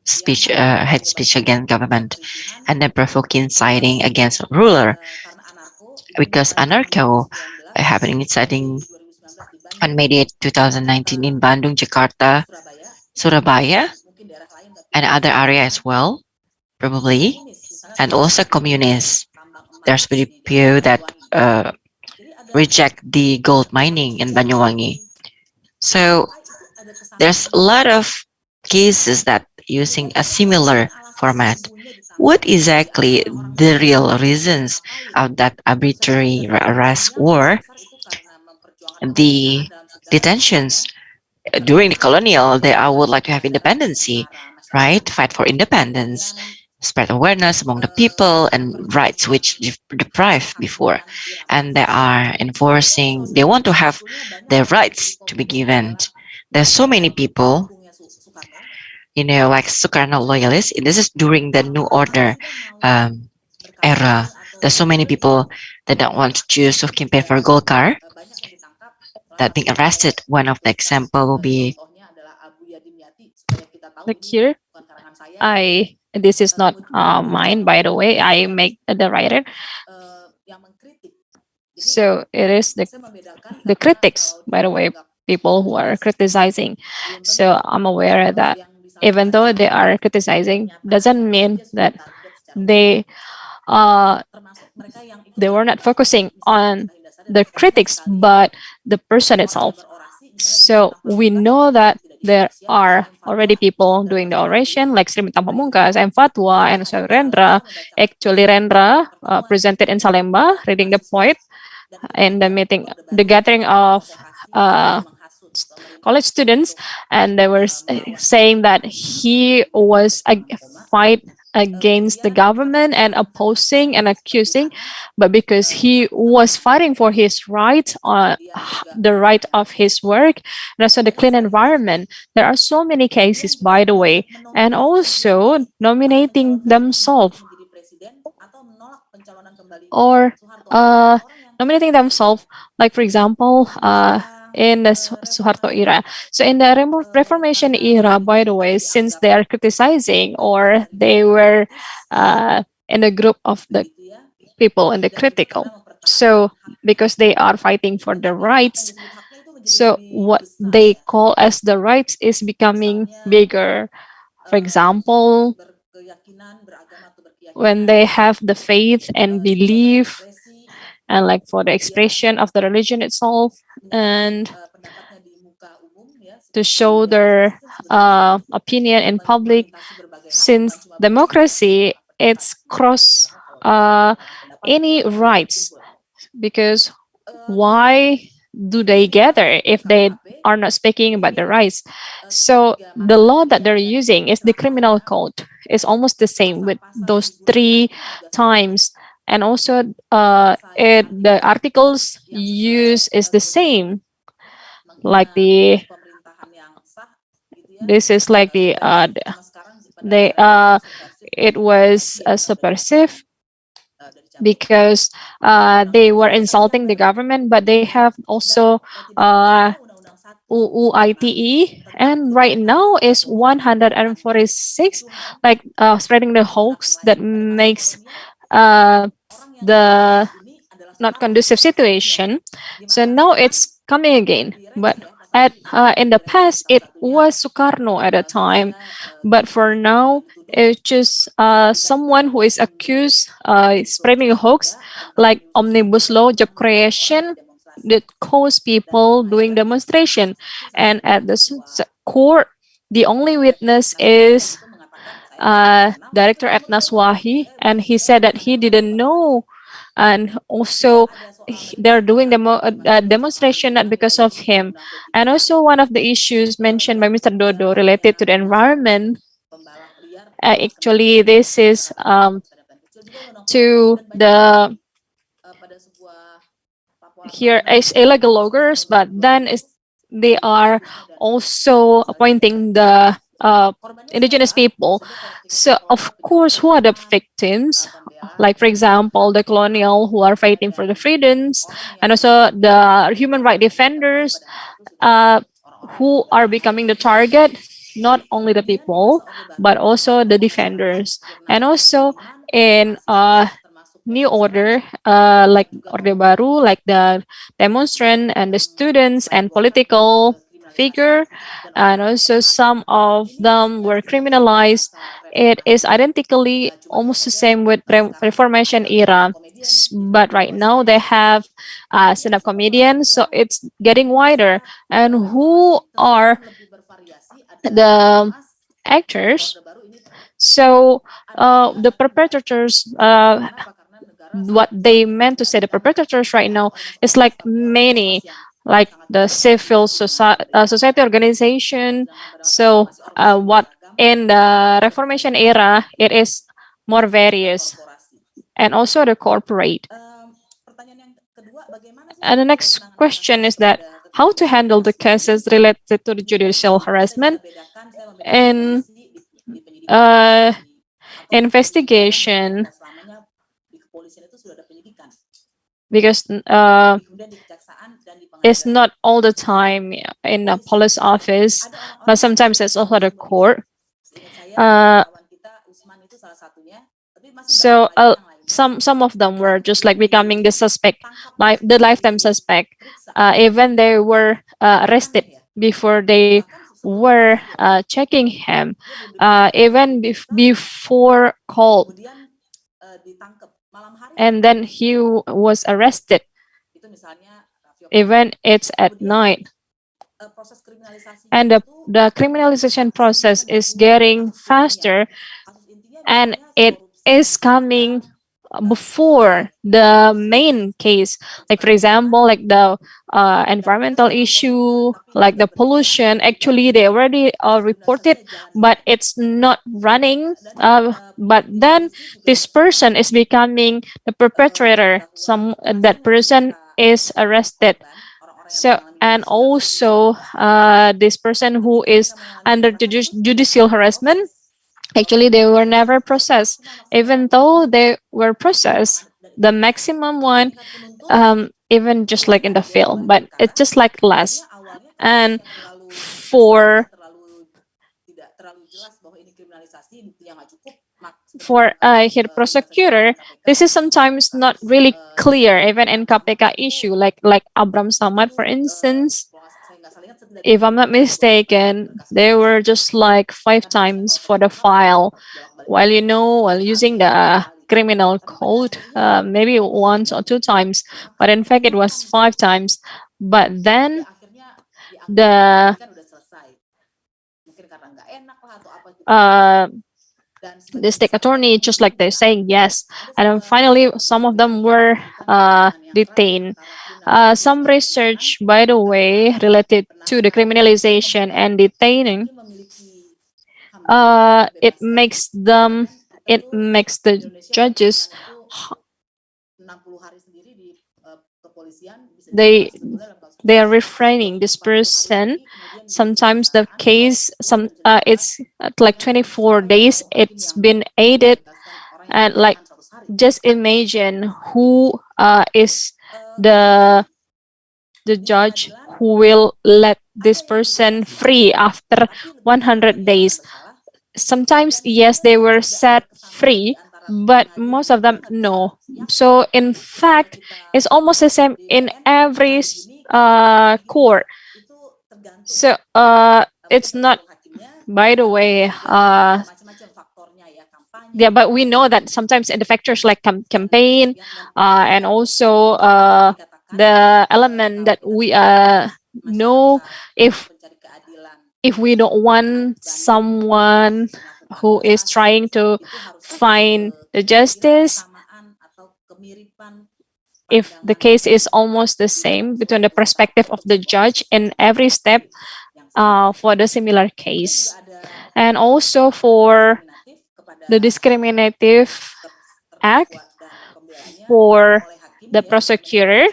speech, hate speech against government, and then provoking inciting against ruler, because anarcho happening inciting on May 8, 2019 in Bandung, Jakarta, Surabaya, and other area as well, probably, and also communists. There's very few that reject the gold mining in Banyuwangi. So there's a lot of cases that using a similar format. What exactly the real reasons of that arbitrary arrest or the detentions? during the colonial, I would like to have independency, right? Fight for independence, spread awareness among the people and rights which deprived before. And they are enforcing, they want to have their rights to be given. There's so many people, like Sukarno loyalists. This is during the New Order um, era. There's so many people that don't want to choose to campaign for Golkar that being arrested. One of the example will be Like here, this is not mine, by the way. I make the writer. So it is the critics, by the way, people who are criticizing. So I'm aware that even though they are criticizing, doesn't mean that they uh, they were not focusing on the critics, but the person itself. So we know that there are already people doing the oration, like Sri Mitang Pamungkas and Fatwa and so Rendra. Actually, Rendra presented in Salemba, reading the poet in the meeting, the gathering of college students, and they were saying that he was a fight against the government and opposing and accusing, but because he was fighting for his rights, the right of his work, and also the clean environment. There are so many cases, by the way, and also nominating themselves or nominating themselves, like for example, in the Suharto era. So in the Reformation era, by the way, since they are criticizing or they were in a group of the people in the critical, so because they are fighting for the rights, so what they call as the rights is becoming bigger. For example, when they have the faith and belief and like for the expression of the religion itself and to show their opinion in public, since democracy it's cross any rights, because why do they gather if they are not speaking about the rights? So the law that they're using is the criminal code. It's almost the same with those 3 times, and also the articles used is the same, like this is like it was subversive because they were insulting the government, but they have also UUITE, and right now is 146, like spreading the hoax that makes the not conducive situation. So now it's coming again, but in the past it was Sukarno at a time, but for now it's just someone who is accused spreading a hoax like omnibus law, job creation, that cause people doing demonstration, and at the court the only witness is Director Etnas Wahi, and he said that he didn't know, and also they're doing the demonstration not because of him. And also one of the issues mentioned by Mr. Dodo related to the environment, actually this is to the here is illegal loggers, but then they are also appointing the indigenous people. So of course, who are the victims? Like for example, the colonial who are fighting for the freedoms, and also the human rights defenders who are becoming the target, not only the people, but also the defenders. And also in new order, like Orde Baru, like the demonstrant and the students and political figure, and also some of them were criminalized. It is identically almost the same with Reformation era, but right now they have stand-up comedians, so it's getting wider. And who are the actors? So the perpetrators, what they meant to say, the perpetrators right now is like many, like the society organization. So what in the Reformation era, it is more various, and also the corporate. And the next question is that how to handle the cases related to the judicial harassment and investigation, because it's not all the time in a police office, but sometimes it's also the court. So some of them were just like becoming the suspect, like the lifetime suspect, even they were arrested before they were checking him, even before called, and then he was arrested, even it's at night. And the criminalization process is getting faster, and it is coming before the main case. Like for example, like the environmental issue, like the pollution, actually they already reported, but it's not running, but then this person is becoming the perpetrator. That person is arrested. So, and also this person who is under judicial harassment, actually they were never processed, even though they were processed, the maximum one, even just like in the film, but it's just like less. And for here prosecutor, this is sometimes not really clear, even in KPK issue, like Abram Samad, for instance. If I'm not mistaken, they were just like 5 times for the file, while while using the criminal code, maybe once or 2 times, but in fact it was 5 times. But then the state attorney, just like they're saying yes, and then finally some of them were detained. Some research, by the way, related to the criminalization and detaining, it makes the judges, they are refraining this person. Sometimes the case, it's like 24 days it's been aided, and like just imagine who is the judge who will let this person free after 100 days. Sometimes yes, they were set free, but most of them no. So in fact it's almost the same in every court. So it's not, by the way, yeah, but we know that sometimes the factors like campaign, and also the element that we know, if we don't want someone who is trying to find the justice, if the case is almost the same between the perspective of the judge in every step, for the similar case. And also for the discriminative act for the prosecutor,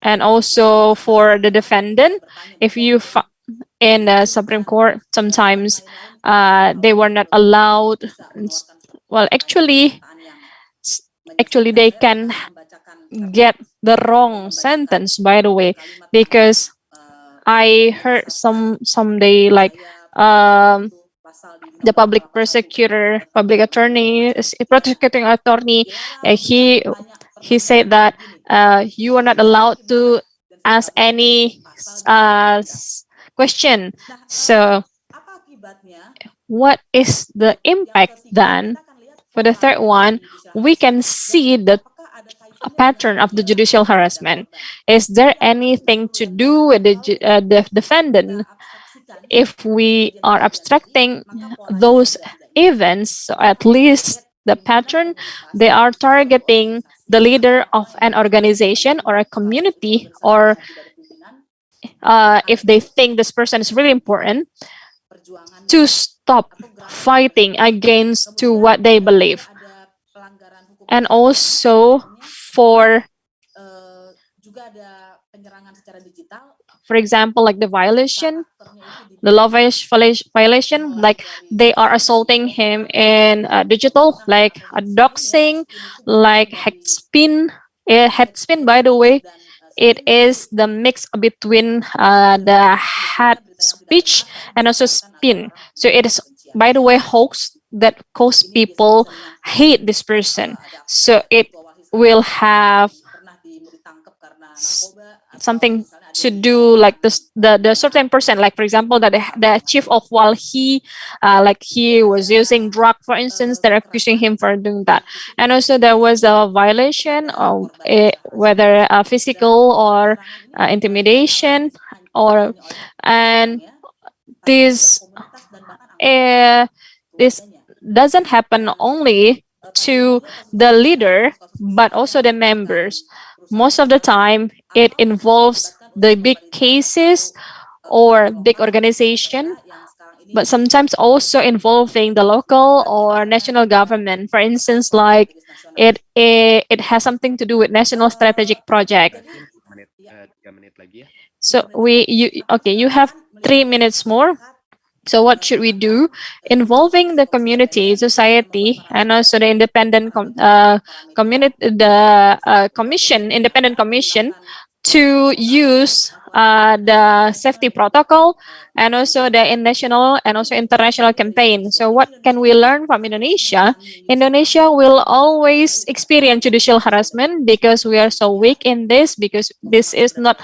and also for the defendant, if you in the Supreme Court, sometimes they were not allowed. Well, actually they can get the wrong sentence, by the way, because I heard someday like the public prosecutor, public attorney, prosecuting attorney, he said that you are not allowed to ask any question. So what is the impact then? For the third one, we can see the pattern of the judicial harassment. Is there anything to do with the defendant? If we are abstracting those events, so at least the pattern, they are targeting the leader of an organization or a community, or if they think this person is really important, to stop fighting against to what they believe. And also for example, like the violation, the law violation, like they are assaulting him in digital, like a doxing, like headspin. Headspin, by the way, it is the mix between the head speech and also spin. So it is, by the way, hoax that cause people hate this person. So it will have something to do like this, the certain person, like for example that the chief of, while he like he was using drug, for instance, they're accusing him for doing that. And also there was a violation of whether physical or intimidation, or and this this doesn't happen only to the leader but also the members. Most of the time it involves the big cases or big organization, but sometimes also involving the local or national government. For instance, like it has something to do with national strategic project. So you have 3 minutes more. So what should we do? Involving the community, society, and also the independent community, the independent commission, to use the safety protocol, and also the national and also international campaign. So what can we learn from Indonesia? Indonesia will always experience judicial harassment because we are so weak in this, because this is not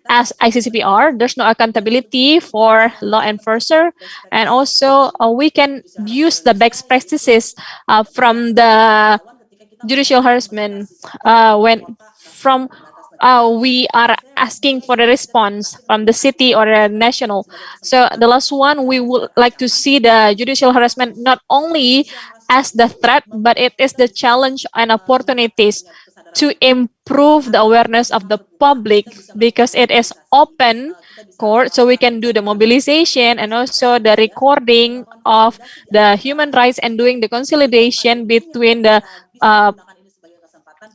as ICCPR, there's no accountability for law enforcer, and also we can use the best practices from the judicial harassment when from we are asking for a response from the city or the national. So the last one, we would like to see the judicial harassment not only as the threat, but it is the challenge and opportunities to improve the awareness of the public, because it is open court, so we can do the mobilization and also the recording of the human rights and doing the consolidation between the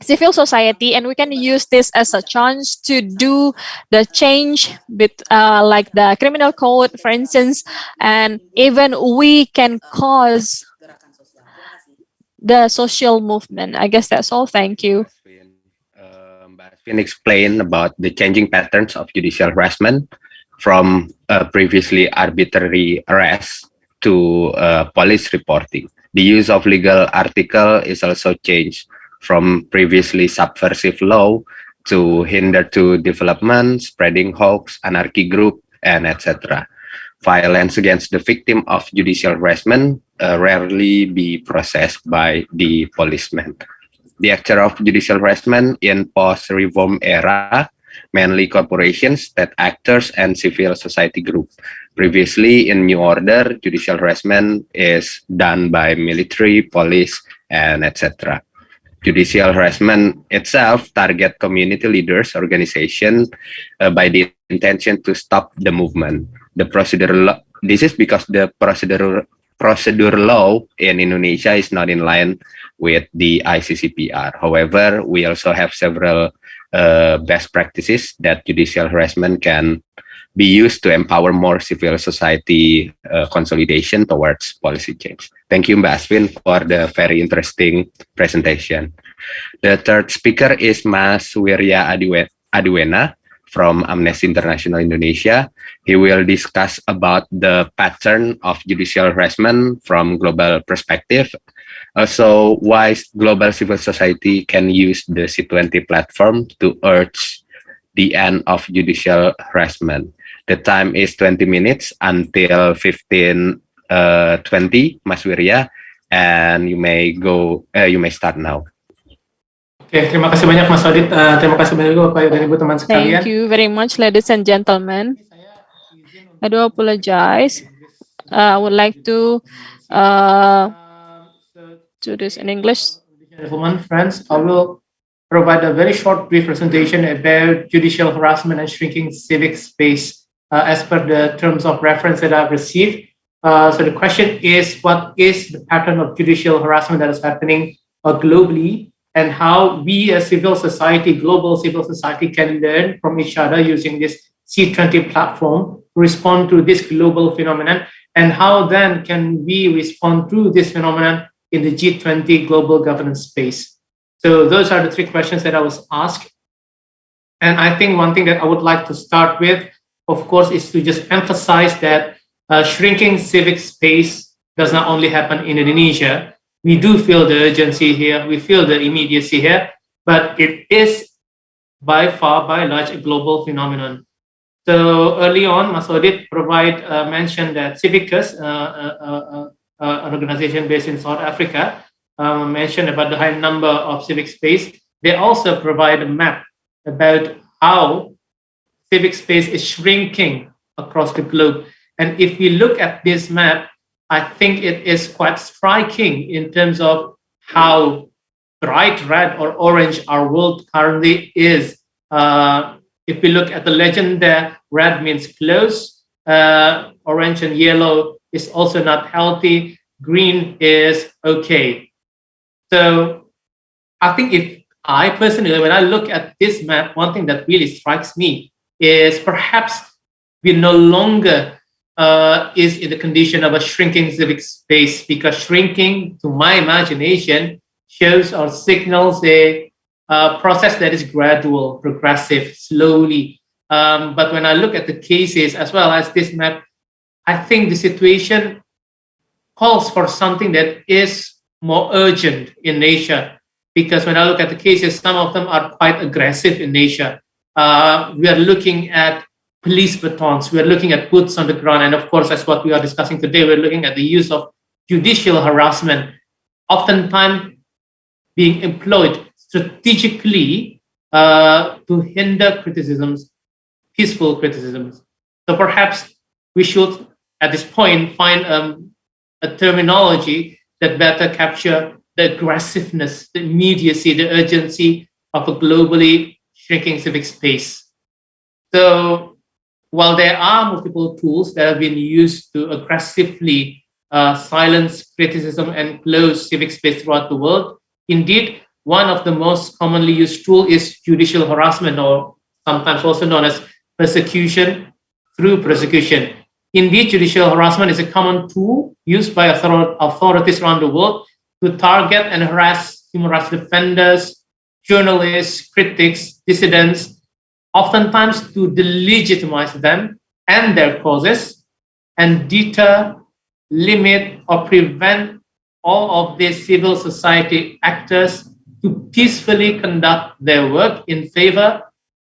civil society, and we can use this as a chance to do the change with like the criminal code, for instance, and even we can cause the social movement. I guess that's all. Thank you. Asvin explained about the changing patterns of judicial harassment from previously arbitrary arrest to police reporting. The use of legal article is also changed from previously subversive law to hinder to development, spreading hoax, anarchy group, and etc. Violence against the victim of judicial harassment rarely be processed by the policeman. The actor of judicial harassment in post-reform era, mainly corporations, state actors, and civil society groups. Previously, in New Order, judicial harassment is done by military, police, and etc. Judicial harassment itself target community leaders, organization by the intention to stop the movement. The procedural this is because the procedure law in Indonesia is not in line with the ICCPR. However, we also have several best practices that judicial harassment can be used to empower more civil society consolidation towards policy change. Thank you, Mbak Asvin, for the very interesting presentation. The third speaker is Mas Wirya Adiwena from Amnesty International Indonesia. He will discuss about the pattern of judicial harassment from global perspective. Also, why global civil society can use the C20 platform to urge the end of judicial harassment. The time is 20 minutes until 15:20, Mas Wirya, and you may start now. Oke, terima kasih banyak Mas Adit. Terima kasih banyak juga Bapak dan Ibu teman sekalian. Thank you very much, ladies and gentlemen. I do apologize. I would like to do this in English. gentlemen, friends, I will provide a very short, brief presentation about judicial harassment and shrinking civic space as per the terms of reference that I've received. So the question is, what is the pattern of judicial harassment that is happening globally, and how we as civil society, global civil society, can learn from each other using this C20 platform to respond to this global phenomenon, and how then can we respond to this phenomenon in the G20 global governance space. So those are the three questions that I was asked. And I think one thing that I would like to start with, of course, is to just emphasize that shrinking civic space does not only happen in Indonesia. We do feel the urgency here, we feel the immediacy here, but it is by far, by and large, a global phenomenon. So early on, Mas Odit mentioned that Civicus, an organization based in South Africa, mentioned about the high number of civic space. They also provide a map about how civic space is shrinking across the globe. And if we look at this map, I think it is quite striking in terms of how bright red or orange our world currently is. If we look at the legend there, red means close, orange and yellow is also not healthy, green is okay. So I think if I personally, when I look at this map, one thing that really strikes me is perhaps we no longer is in the condition of a shrinking civic space, because shrinking, to my imagination, shows or signals a process that is gradual, progressive, slowly. But when I look at the cases as well as this map, I think the situation calls for something that is more urgent in nature. Because when I look at the cases, some of them are quite aggressive in nature. We are looking at police batons, we are looking at boots on the ground, and of course, that's what we are discussing today. We're looking at the use of judicial harassment, oftentimes being employed strategically to hinder criticisms, peaceful criticisms. So perhaps we should, at this point, find a terminology that better capture the aggressiveness, the immediacy, the urgency of a globally shrinking civic space. So while there are multiple tools that have been used to aggressively silence criticism and close civic space throughout the world, indeed, one of the most commonly used tools is judicial harassment, or sometimes also known as persecution through prosecution. Indeed, judicial harassment is a common tool used by authorities around the world to target and harass human rights defenders, journalists, critics, dissidents, oftentimes to delegitimize them and their causes, and deter, limit, or prevent all of these civil society actors to peacefully conduct their work in favor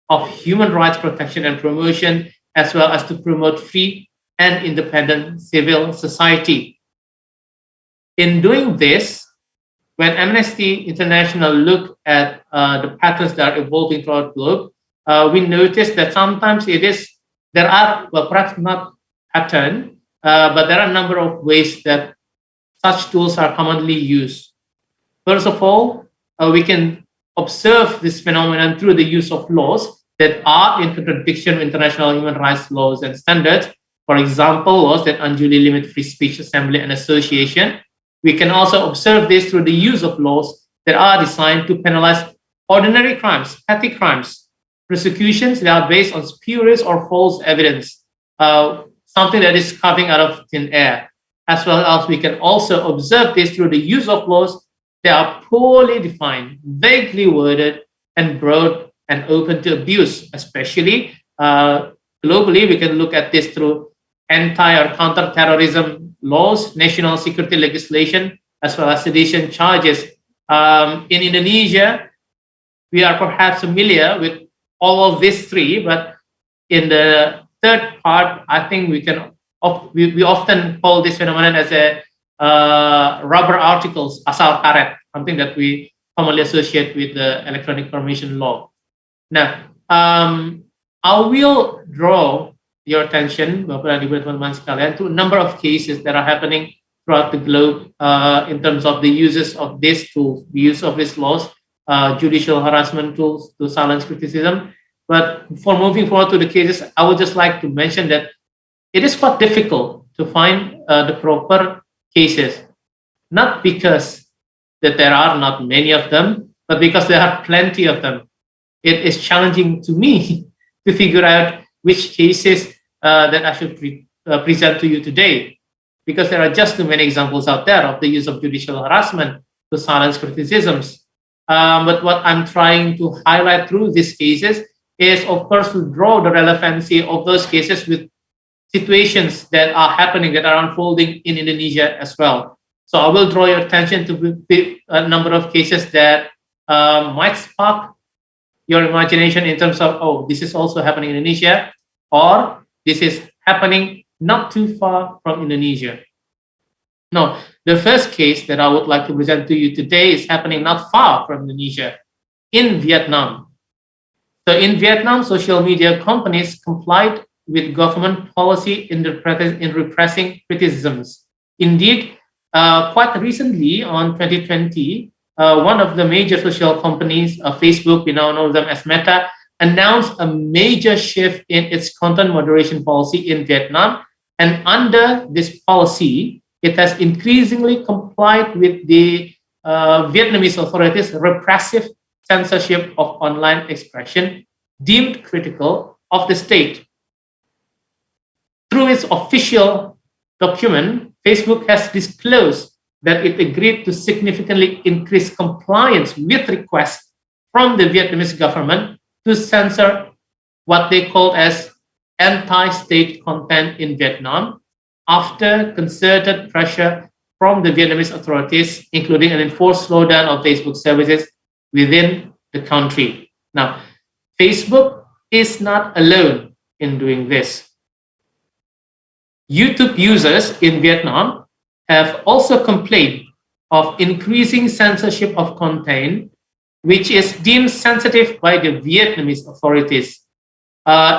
of human rights protection and promotion, as well as to promote free and independent civil society. In doing this, when Amnesty International looked at the patterns that are evolving throughout the globe, we noticed that sometimes there are, well, perhaps not pattern, but there are a number of ways that such tools are commonly used. First of all, we can observe this phenomenon through the use of laws that are in contradiction with international human rights laws and standards. For example, laws that unduly limit free speech, assembly, and association. We can also observe this through the use of laws that are designed to penalize ordinary crimes, petty crimes, prosecutions that are based on spurious or false evidence, something that is coming out of thin air. As well as we can also observe this through the use of laws that are poorly defined, vaguely worded, and broad and open to abuse. Especially globally, we can look at this through anti or counter-terrorism laws, national security legislation, as well as sedition charges. In Indonesia, we are perhaps familiar with all of these three, but in the third part, I think we often call this phenomenon as a rubber articles, asal karet, something that we commonly associate with the electronic information law. Now, I will draw your attention, Bapak dan Ibu teman-teman sekalian, to a number of cases that are happening throughout the globe in terms of the uses of these tools, the use of these laws, judicial harassment tools to silence criticism. But for moving forward to the cases, I would just like to mention that it is quite difficult to find the proper cases, not because that there are not many of them, but because there are plenty of them. It is challenging to me to figure out which cases that I should present to you today, because there are just too many examples out there of the use of judicial harassment to silence criticisms. But what I'm trying to highlight through these cases is, of course, to draw the relevancy of those cases with situations that are happening, that are unfolding in Indonesia as well. So I will draw your attention to a number of cases that might spark your imagination in terms of, oh, this is also happening in Indonesia, or this is happening not too far from Indonesia. No, the first case that I would like to present to you today is happening not far from Indonesia, in Vietnam. So in Vietnam, social media companies complied with government policy in repressing criticisms. Indeed, quite recently, on 2020, one of the major social companies, Facebook, we now know them as Meta, announced a major shift in its content moderation policy in Vietnam. And under this policy, it has increasingly complied with the Vietnamese authorities' repressive censorship of online expression deemed critical of the state. Through its official document, Facebook has disclosed that it agreed to significantly increase compliance with requests from the Vietnamese government to censor what they called as anti-state content in Vietnam after concerted pressure from the Vietnamese authorities, including an enforced slowdown of Facebook services within the country. Now, Facebook is not alone in doing this. YouTube users in Vietnam have also complained of increasing censorship of content, which is deemed sensitive by the Vietnamese authorities.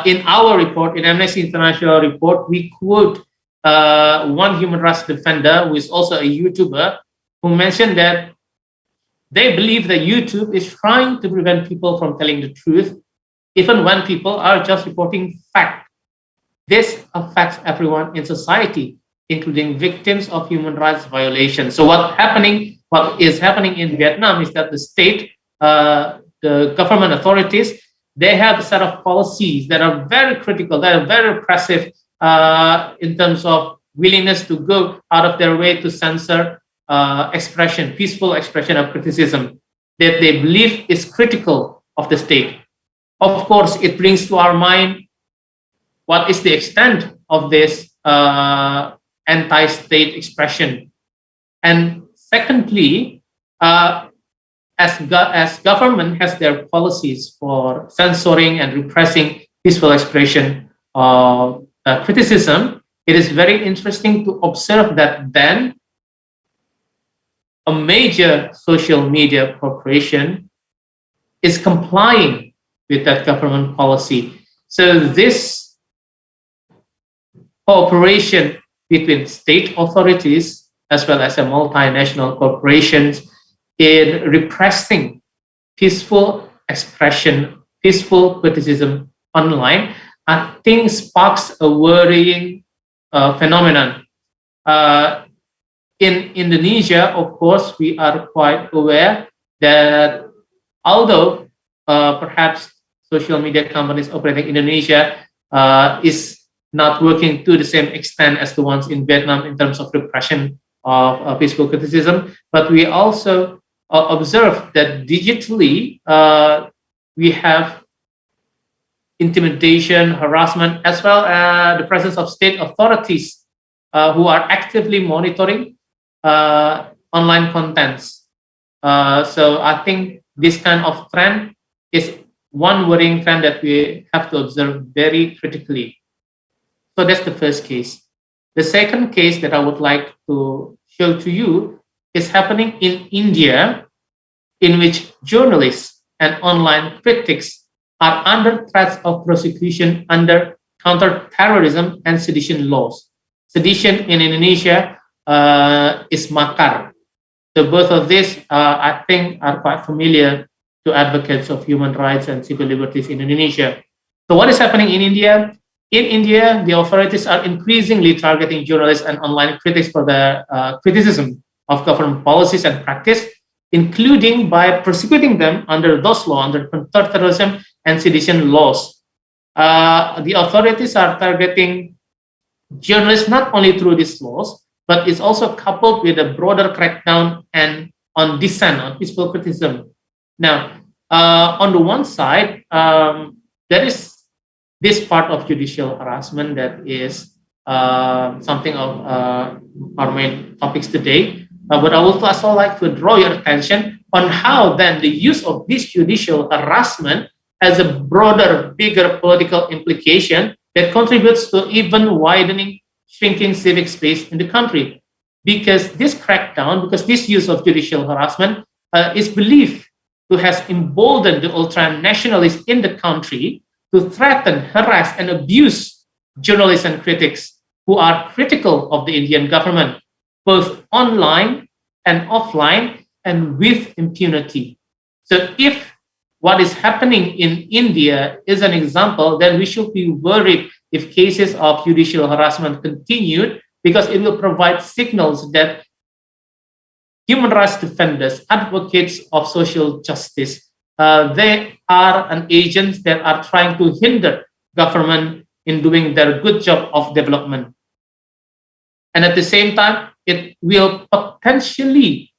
In our report, in Amnesty International report, we quote one human rights defender who is also a YouTuber, who mentioned that they believe that YouTube is trying to prevent people from telling the truth, even when people are just reporting fact. This affects everyone in society, including victims of human rights violations. So what is happening in Vietnam is that the state, the government authorities, they have a set of policies that are very critical, that are very repressive in terms of willingness to go out of their way to censor expression, peaceful expression of criticism that they believe is critical of the state. Of course, it brings to our mind what is the extent of this anti-state expression. And secondly, as government has their policies for censoring and repressing peaceful expression of criticism, it is very interesting to observe that then a major social media corporation is complying with that government policy. So this cooperation between state authorities as well as a multinational corporations in repressing peaceful expression, peaceful criticism online, I think sparks a worrying phenomenon. In Indonesia, of course, we are quite aware that although perhaps social media companies operating in Indonesia is not working to the same extent as the ones in Vietnam in terms of repression of peaceful criticism, but we also observe that digitally we have intimidation, harassment, as well as the presence of state authorities who are actively monitoring online contents. So I think this kind of trend is one worrying trend that we have to observe very critically. So that's the first case. The second case that I would like to show to you is happening in India, in which journalists and online critics are under threats of prosecution under counter-terrorism and sedition laws. Sedition in Indonesia is makar. So both of these, I think, are quite familiar to advocates of human rights and civil liberties in Indonesia. So what is happening in India? In India, the authorities are increasingly targeting journalists and online critics for their criticism of government policies and practice, including by persecuting them under those laws, under counterterrorism and sedition laws. The authorities are targeting journalists not only through these laws, but it's also coupled with a broader crackdown and on dissent, on peaceful criticism. Now, on the one side, there is this part of judicial harassment that is something of our main topics today. But I would also like to draw your attention on how then the use of this judicial harassment has a broader, bigger political implication that contributes to even widening, shrinking civic space in the country. Because this crackdown, because this use of judicial harassment is believed to have emboldened the ultra-nationalists in the country to threaten, harass, and abuse journalists and critics who are critical of the Indian government, both online and offline, and with impunity. So if what is happening in India is an example, then we should be worried if cases of judicial harassment continued, because it will provide signals that human rights defenders, advocates of social justice, they are an agent that are trying to hinder government in doing their good job of development. And at the same time, it will potentially,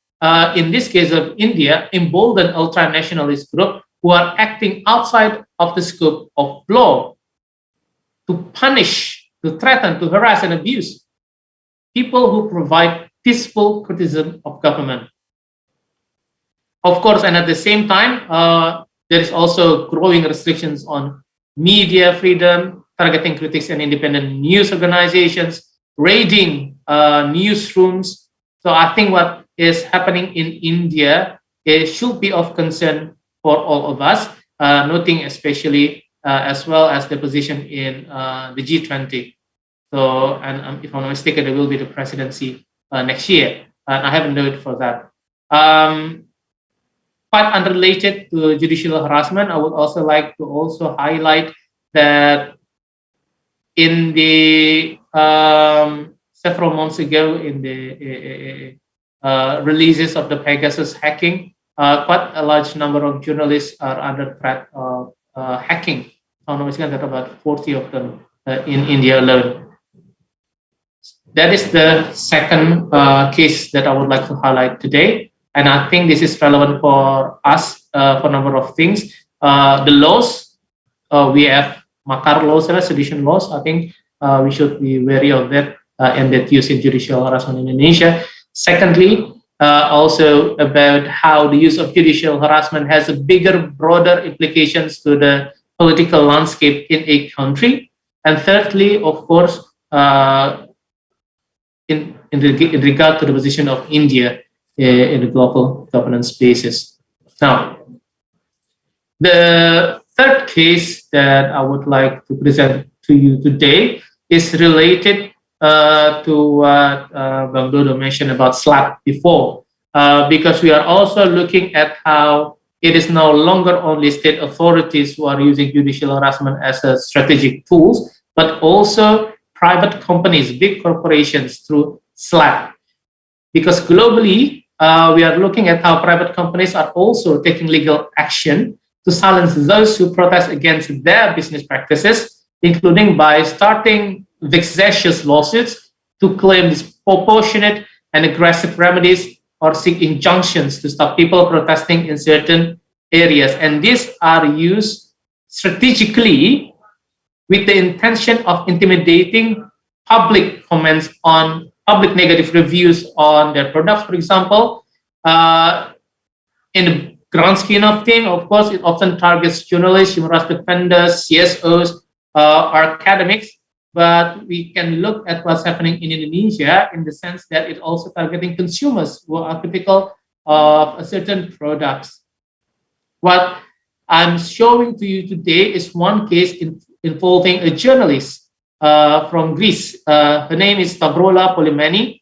in this case of India, embolden ultra-nationalist groups who are acting outside of the scope of law to punish, to threaten, to harass and abuse people who provide peaceful criticism of government. Of course, and at the same time, there is also growing restrictions on media freedom, targeting critics and independent news organizations, raiding newsrooms. So I think what is happening in India, it should be of concern for all of us, noting especially as well as the position in the G20. So, and if I'm not mistaken, there will be the presidency next year. And I haven't noted for that. Quite unrelated to judicial harassment, I would also like to also highlight that in the several months ago, in the releases of the Pegasus hacking, quite a large number of journalists are under threat of hacking. I'm not mistaken, there are about 40 of them in India alone. That is the second case that I would like to highlight today. And I think this is relevant for us for a number of things. The laws, we have makar laws and sedition laws. I think we should be wary of that and that use in judicial harassment in Indonesia. Secondly, also about how the use of judicial harassment has a bigger, broader implications to the political landscape in a country. And thirdly, of course, in regard to the position of India in the global governance spaces. Now, the third case that I would like to present to you today is related to what Bang Dodo mentioned about SLAP before, because we are also looking at how it is no longer only state authorities who are using judicial harassment as a strategic tool, but also private companies, big corporations through SLAP. Because globally, we are looking at how private companies are also taking legal action to silence those who protest against their business practices, including by starting vexatious lawsuits to claim disproportionate and aggressive remedies or seek injunctions to stop people protesting in certain areas. And these are used strategically with the intention of intimidating public comments on public negative reviews on their products, for example. In the grand scheme of things, of course, it often targets journalists, human rights defenders, CSOs, academics, but we can look at what's happening in Indonesia in the sense that it's also targeting consumers who are critical of certain products. What I'm showing to you today is one case involving a journalist from Greece. Her name is Stavrola Polimeni.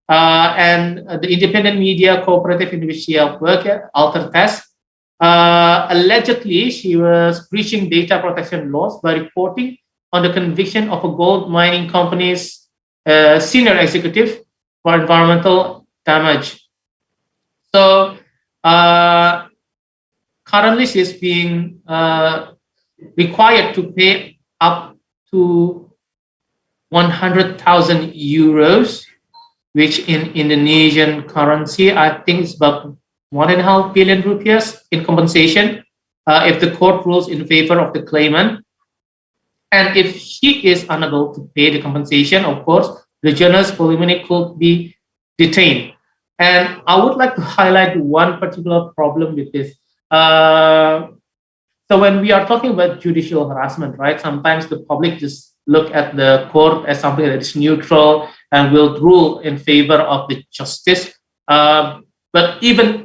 and the independent media cooperative in which she helped work at, Alter Test. Allegedly, she was breaching data protection laws by reporting on the conviction of a gold mining company's senior executive for environmental damage. So currently, she is being required to pay up to 100,000 euros, which in Indonesian currency, I think is about 1.5 billion rupiahs in compensation if the court rules in favor of the claimant. And if she is unable to pay the compensation, of course, the journalist Polimony could be detained. And I would like to highlight one particular problem with this. So when we are talking about judicial harassment, right, sometimes the public just look at the court as something that is neutral and will rule in favor of the justice. But even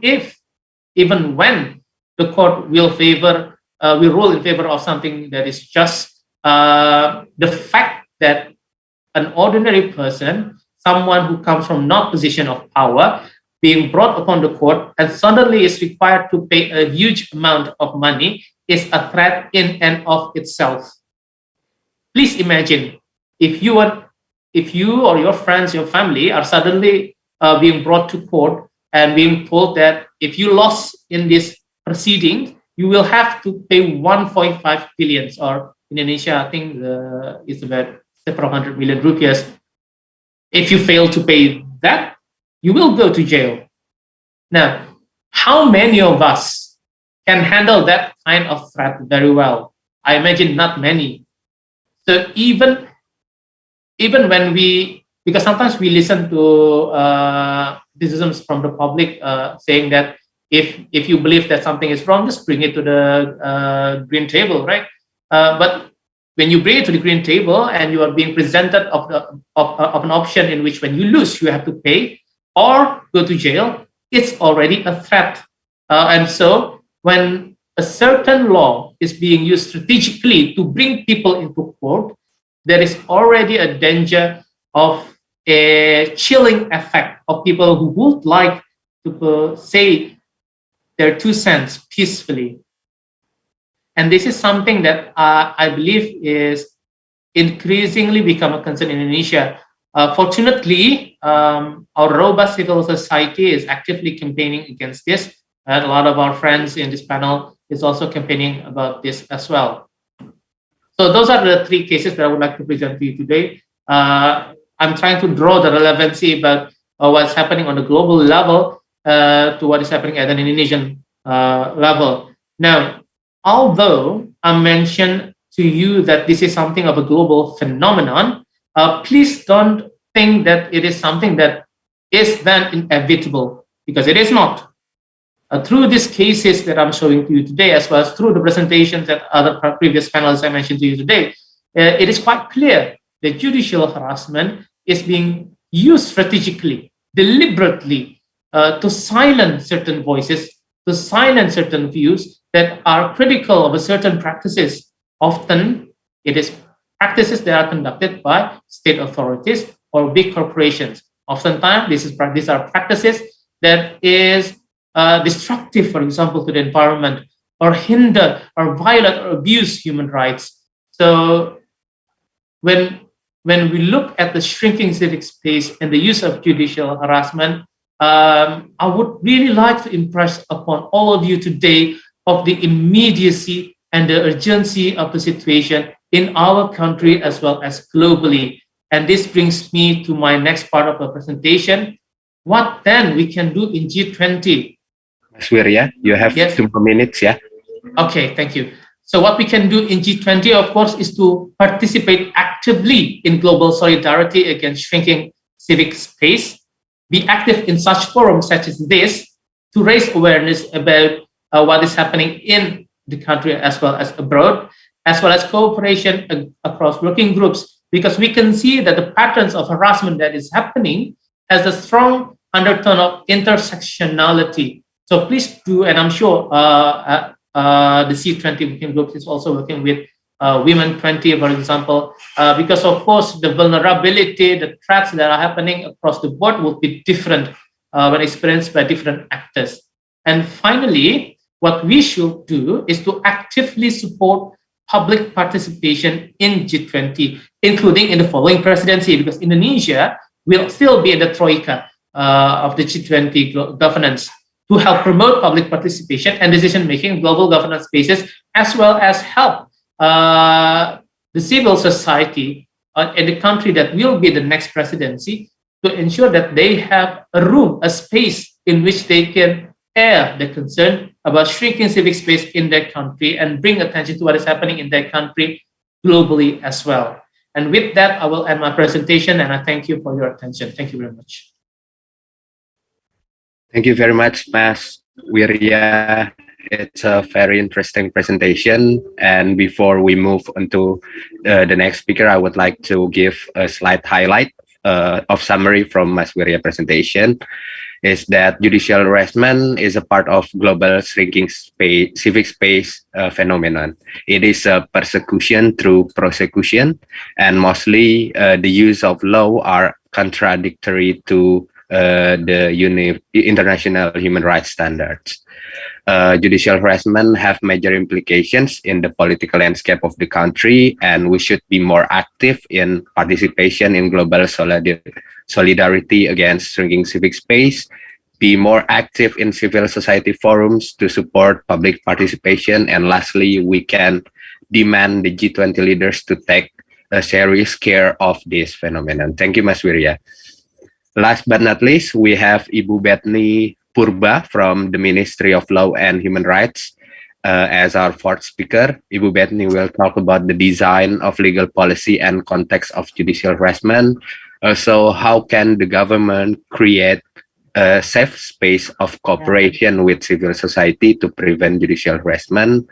when the court will rule in favor of something that is just, the fact that an ordinary person, someone who comes from not position of power, being brought upon the court and suddenly is required to pay a huge amount of money is a threat in and of itself. Please imagine if you or your friends, your family are suddenly being brought to court and being told that if you lost in this proceeding, you will have to pay 1.5 billion, or in Indonesia, I think it's about several hundred million rupiahs. If you fail to pay that, you will go to jail. Now, how many of us can handle that kind of threat very well? I imagine not many. So even when because sometimes we listen to criticisms from the public saying that if you believe that something is wrong, just bring it to the green table, right? But when you bring it to the green table and you are being presented of an option in which when you lose, you have to pay or go to jail, it's already a threat. And so when a certain law is being used strategically to bring people into court, there is already a danger of a chilling effect of people who would like to say their 2 cents peacefully. And this is something that I believe is increasingly become a concern in Indonesia. Fortunately, our robust civil society is actively campaigning against this. And a lot of our friends in this panel is also campaigning about this as well. So those are the 3 cases that I would like to present to you today. I'm trying to draw the relevancy about what's happening on the global level to what is happening at an Indonesian level. Now, although I mentioned to you that this is something of a global phenomenon, please don't think that it is something that is then inevitable, because it is not. Through these cases that I'm showing to you today, as well as through the presentations that other previous panelists I mentioned to you today, it is quite clear that judicial harassment is being used strategically, deliberately, to silence certain voices, to silence certain views that are critical of a certain practices. Often, it is practices that are conducted by state authorities or big corporations. Oftentimes, these are practices that is destructive, for example, to the environment, or hinder, or violate, or abuse human rights. So, when we look at the shrinking civic space and the use of judicial harassment, I would really like to impress upon all of you today of the immediacy and the urgency of the situation in our country as well as globally. And this brings me to my next part of the presentation. What then we can do in G20? Mas Wirya, you have 2 more minutes, yeah? Okay, thank you. So what we can do in G20, of course, is to participate actively in global solidarity against shrinking civic space, be active in such forums such as this to raise awareness about what is happening in the country as well as abroad, as well as cooperation across working groups, because we can see that the patterns of harassment that is happening has a strong undertone of intersectionality. So please do, and I'm sure the C20 working group is also working with Women 20, for example, because of course the vulnerability, the threats that are happening across the board will be different when experienced by different actors. And finally, what we should do is to actively support public participation in G20, including in the following presidency, because Indonesia will still be in the troika of the G20 governance to help promote public participation and decision-making in global governance spaces, as well as help the civil society in the country that will be the next presidency to ensure that they have a room, a space in which they can air the concern about shrinking civic space in their country and bring attention to what is happening in their country globally as well. And with that, I will end my presentation, and I thank you for your attention. Thank you very much. Thank you very much, Mas Wirya. It's a very interesting presentation. And before we move on to the next speaker, I would like to give a slight highlight of summary from Mas Wirya presentation. Is that judicial harassment is a part of global shrinking space, civic space phenomenon. It is a persecution through prosecution, and mostly the use of law are contradictory to the international human rights standards. Judicial harassment have major implications in the political landscape of the country, and we should be more active in participation in global solidarity against shrinking civic space, be more active in civil society forums to support public participation, and lastly, we can demand the G20 leaders to take a serious care of this phenomenon. Thank you, Mas Wirya. Last but not least, we have Ibu Bethany Purba from the Ministry of Law and Human Rights as our fourth speaker. Ibu Bethany will talk about the design of legal policy and context of judicial harassment. So how can the government create a safe space of cooperation with civil society to prevent judicial harassment,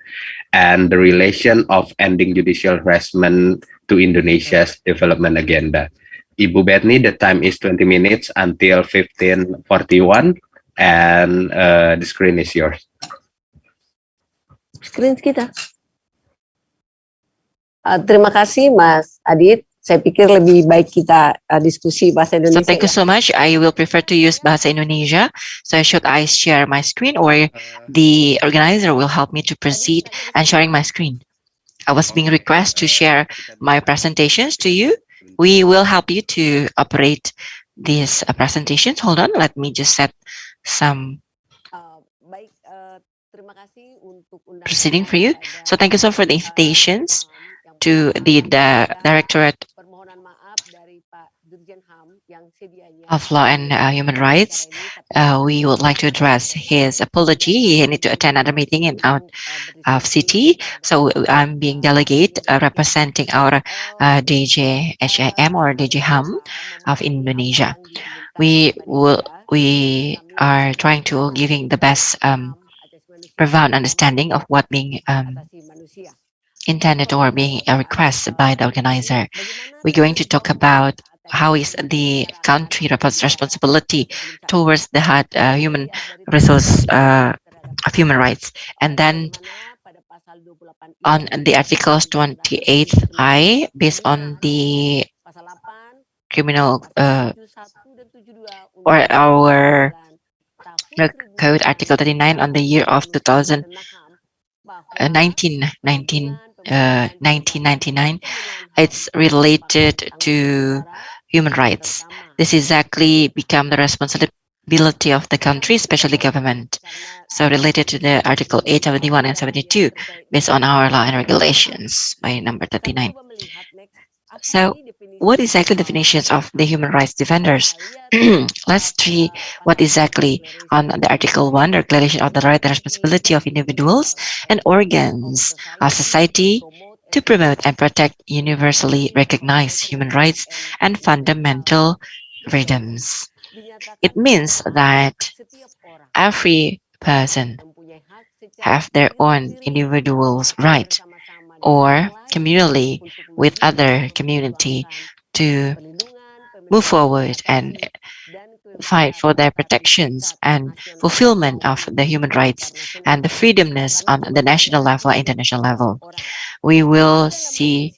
and the relation of ending judicial harassment to Indonesia's development agenda. Ibu Bethany, the time is 20 minutes until 15:41, and the screen is yours. Screen kita. Terima kasih Mas Adit. Saya pikir lebih baik kita diskusi bahasa Indonesia. So thank you so much. I will prefer to use bahasa Indonesia. So should I share my screen, or the organizer will help me to proceed and sharing my screen? I was being requested to share my presentations to you. We will help you to operate these presentations. Hold on, let me just set some proceeding for you. So thank you so much for the invitations to the Directorate of Law and Human Rights. We would like to address his apology. He need to attend another meeting in out of city. So I'm being delegate representing our DJHIM or DJHAM of Indonesia. We are trying to giving the best profound understanding of what being intended or being a request by the organizer. We're going to talk about how is the country responsibility towards the human resource of human rights, and then on the articles 28I, based on the criminal or our code article 39 on the year of 1999. It's related to human rights. This exactly become the responsibility of the country, especially government. So related to the article 8, 71 and 72 based on our law and regulations by number 39. So what exactly definitions of the human rights defenders? Let's see what exactly on the article 1, the declaration of the right and responsibility of individuals and organs of society to promote and protect universally recognized human rights and fundamental freedoms. It means that every person have their own individual's right or communally with other community to move forward and fight for their protections and fulfillment of the human rights and the freedomness on the national level, international level. We will see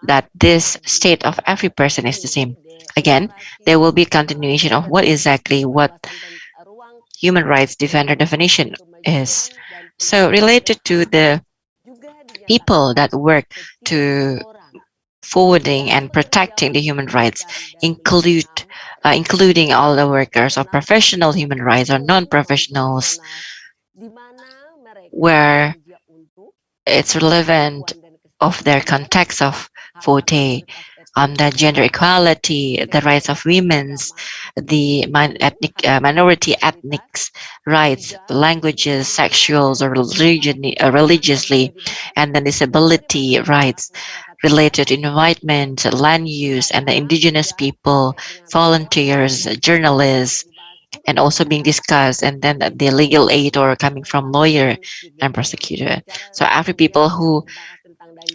that this state of every person is the same. Again, there will be continuation of what exactly what human rights defender definition is. So related to the people that work to forwarding and protecting the human rights including all the workers or professional human rights or non-professionals where it's relevant of their context of forte on the gender equality, the rights of women's, the minority ethnics rights, languages, sexuals or religiously, and the disability rights related to environment, land use, and the indigenous people, volunteers, journalists, and also being discussed, and then the legal aid or coming from lawyer and prosecutor. So every people who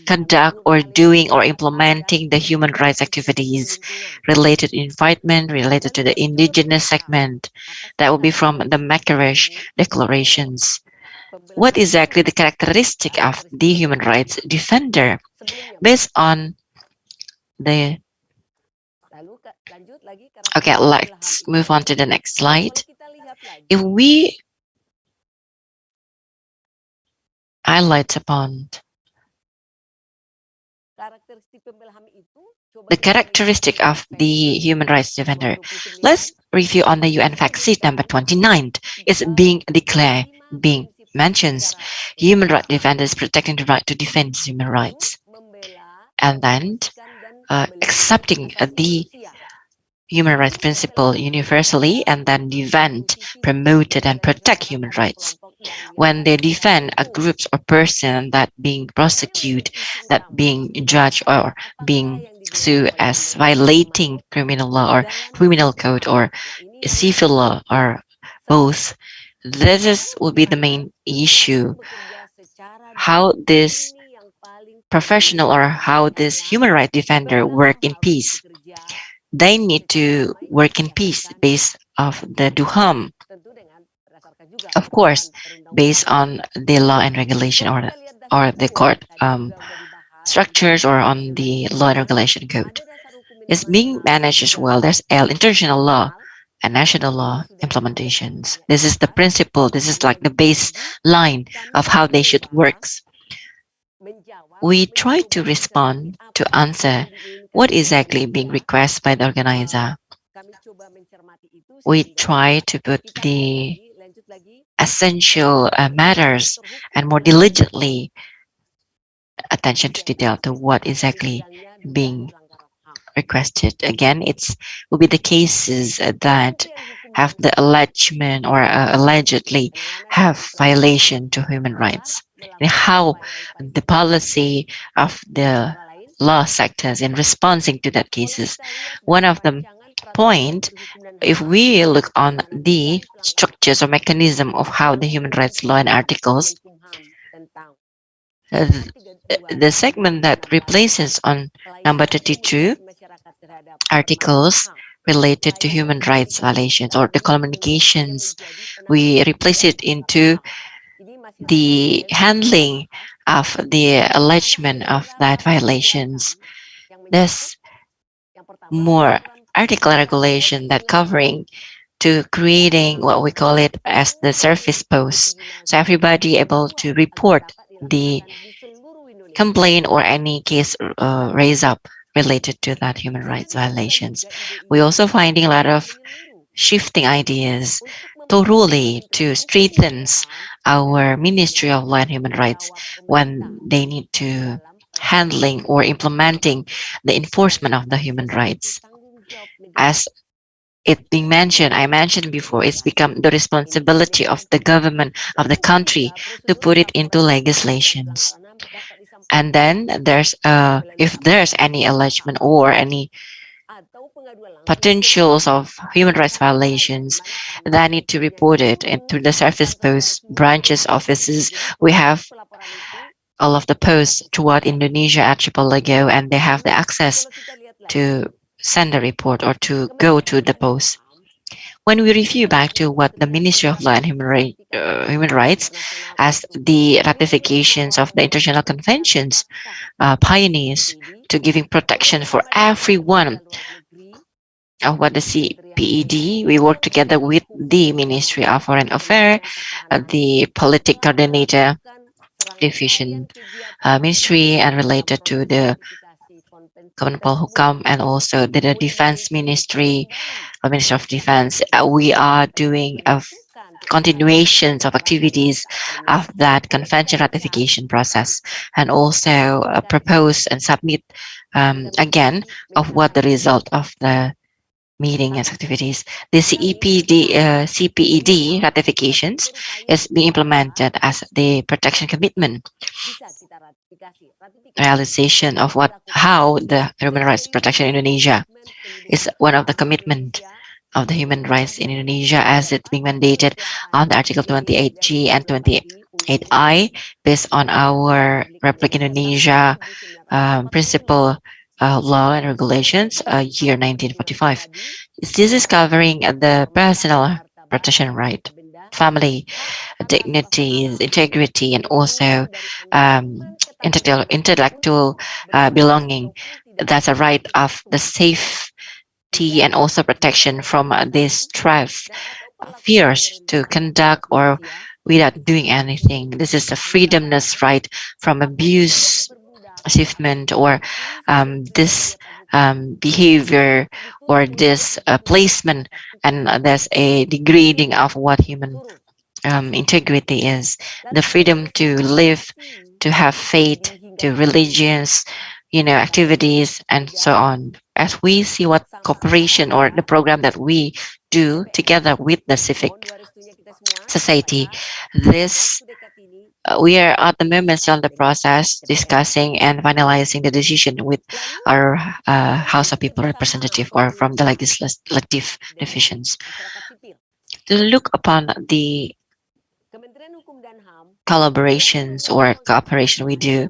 conduct or doing or implementing the human rights activities related to environment, related to the indigenous segment, that will be from the Marrakesh declarations. What exactly the characteristic of the human rights defender based on the okay, let's move on to the next slide. If we highlight upon the characteristic of the human rights defender, let's review on the UN fact sheet number 29. It's being declared, being mentions human rights defenders protecting the right to defend human rights, and then accepting the human rights principle universally, and then defend, promoted, and protect human rights. When they defend a group or person that being prosecuted, that being judged or being sued as violating criminal law or criminal code or civil law or both, will be the main issue. How this professional or how this human rights defender work in peace. They need to work in peace based of the duham, of course, based on the law and regulation or the court structures or on the law and regulation code. It's being managed as well. There's international law and national law implementations. This is the principle. This is like the baseline of how they should work. We try to respond to answer what exactly being requested by the organizer. We try to put the essential matters and more diligently attention to detail to what exactly being requested. Again, it's will be the cases that have the allegement or allegedly have violation to human rights, and how the policy of the law sectors in responding to that cases. One of them point, if we look on the structures or mechanism of how the human rights law and articles, the segment that replaces on number 32 articles related to human rights violations or the communications, we replace it into the handling of the allegement of that violations. There's more article regulation that covering to creating what we call it as the service post. So everybody able to report the complaint or any case raised up related to that human rights violations. We also finding a lot of shifting ideas thoroughly to strengthen our Ministry of Law and Human Rights when they need to handling or implementing the enforcement of the human rights. As it being mentioned, I mentioned before, it's become the responsibility of the government of the country to put it into legislations. And then there's if there's any allegement or any potentials of human rights violations, they need to report it into the service post branches offices. We have all of the posts toward Indonesia archipelago, and they have the access to send a report or to go to the post. When we review back to what the Ministry of Law and Human Rights as the ratifications of the international conventions pioneers to giving protection for everyone of what the CPED, we work together with the Ministry of Foreign Affairs, the Politic Coordinator Division Ministry, and related to the Kemenpol Hukam and also the Defense Ministry, Ministry of Defense. We are doing a continuations of activities of that convention ratification process, and also propose and submit again of what the result of the meeting and activities. The CPED ratifications is being implemented as the protection commitment realization of how the human rights protection in Indonesia is one of the commitment of the human rights in Indonesia as it's being mandated on the Article 28G and 28I based on our Republic Indonesia principle law and regulations year 1945. This is covering the personal protection right, family dignity, integrity, and also intellectual belonging. That's a right of the safety and also protection from this stress, fears to conduct or without doing anything. This is the freedomness right from abuse, achievement, or this behavior or this placement, and there's a degrading of what human integrity is, the freedom to live, to have faith, to religions, activities, and so on. As we see what cooperation or the program that we do together with the civic society, this we are at the moment still in the process discussing and finalizing the decision with our House of People representative or from the legislative divisions to look upon the collaborations or cooperation we do.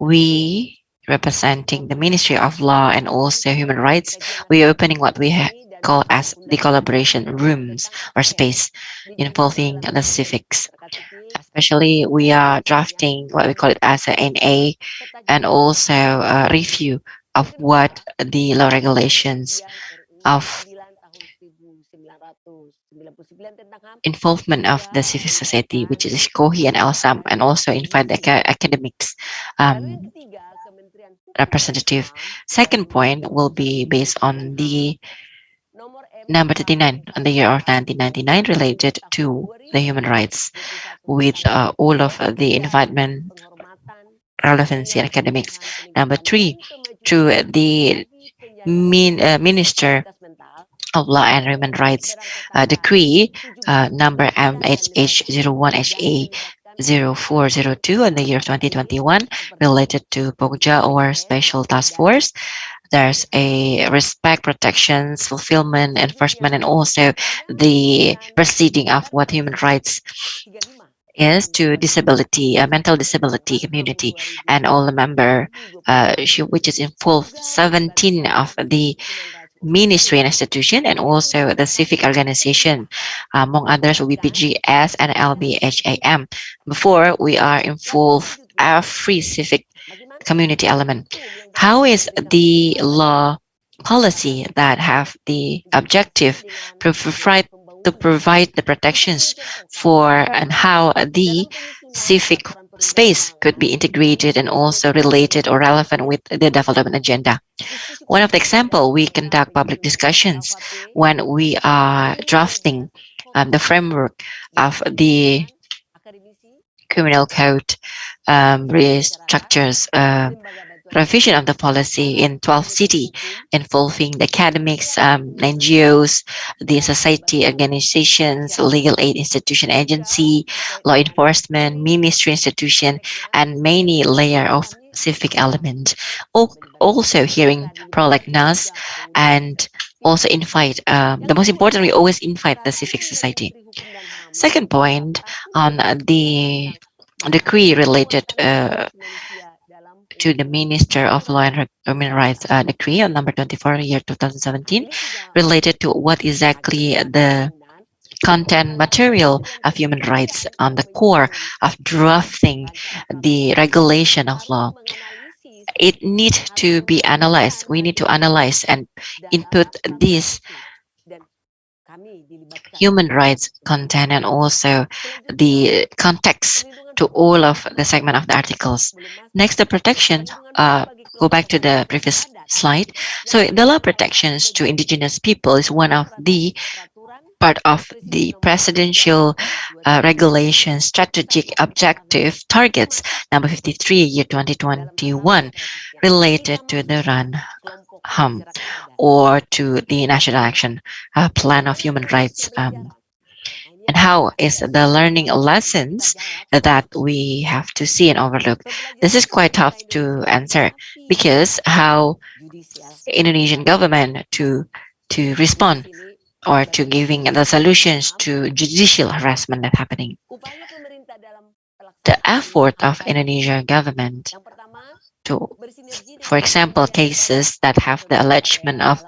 We representing the Ministry of Law and also Human Rights, we are opening what we call as the collaboration rooms or space involving the civics. Especially, we are drafting what we call it as an NA and also a review of what the law regulations of involvement of the civil society, which is COHI and ELSAM, and also invite the academics representative. Second point will be based on the number 39 on the year of 1999 related to the human rights with all of the environment relevancy and academics. Number 3, to the Minister of Law and Human Rights decree number MHH01HA 0402 in the year of 2021 related to POGJA or Special Task Force. There's a respect, protections, fulfillment, enforcement, and also the proceeding of what human rights is to disability, mental disability community, and all the member, which is involved 17 of the ministry and institution, and also the civic organization, among others, WPGS and LBHAM. Before we are involved every civic community element. How is the law policy that have the objective to provide the protections for and how the civic space could be integrated and also related or relevant with the development agenda. One of the example, we conduct public discussions when we are drafting the framework of the criminal code restructures revision of the policy in 12 cities involving the academics, NGOs, the society organizations, legal aid institution agency, law enforcement, ministry institution, and many layer of civic element. Also hearing pro like us and also invite, the most important, we always invite the civic society. Second point on the decree related to the Minister of Law and Human Rights Decree on number 24 year 2017 related to what exactly the content material of human rights on the core of drafting the regulation of law. It needs to be analyzed. We need to analyze and input this human rights content and also the context to all of the segment of the articles. Next, the protection. Go back to the previous slide. So the law protections to indigenous people is one of the part of the presidential regulation strategic objective targets number 53 year 2021 related to the RAN or to the National Action Plan of Human Rights. And how is the learning lessons that we have to see and overlook? This is quite tough to answer because how Indonesian government to respond or to giving the solutions to judicial harassment that's happening. The effort of Indonesian government to, for example, cases that have the allegement of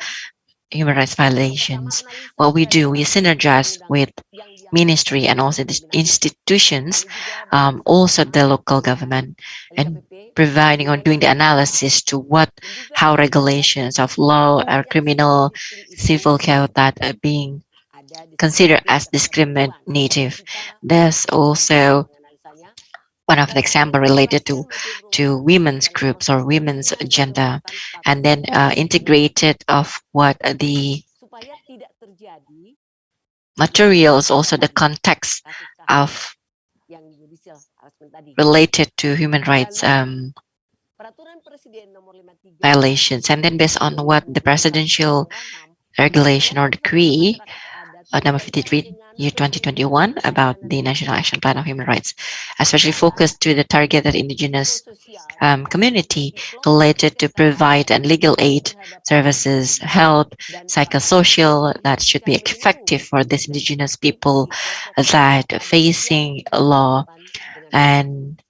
human rights violations, what we do, we synergize with ministry and also the institutions, also the local government, and providing or doing the analysis to how regulations of law or criminal civil code that are being considered as discriminative. There's also one of the example related to women's groups or women's agenda, and then integrated of what the materials, also the context of related to human rights violations, and then based on what the presidential regulation or decree number 53 year 2021 about the National Action Plan of Human Rights, especially focused to the targeted indigenous community related to provide and legal aid services, health, psychosocial that should be effective for these indigenous people that facing law, and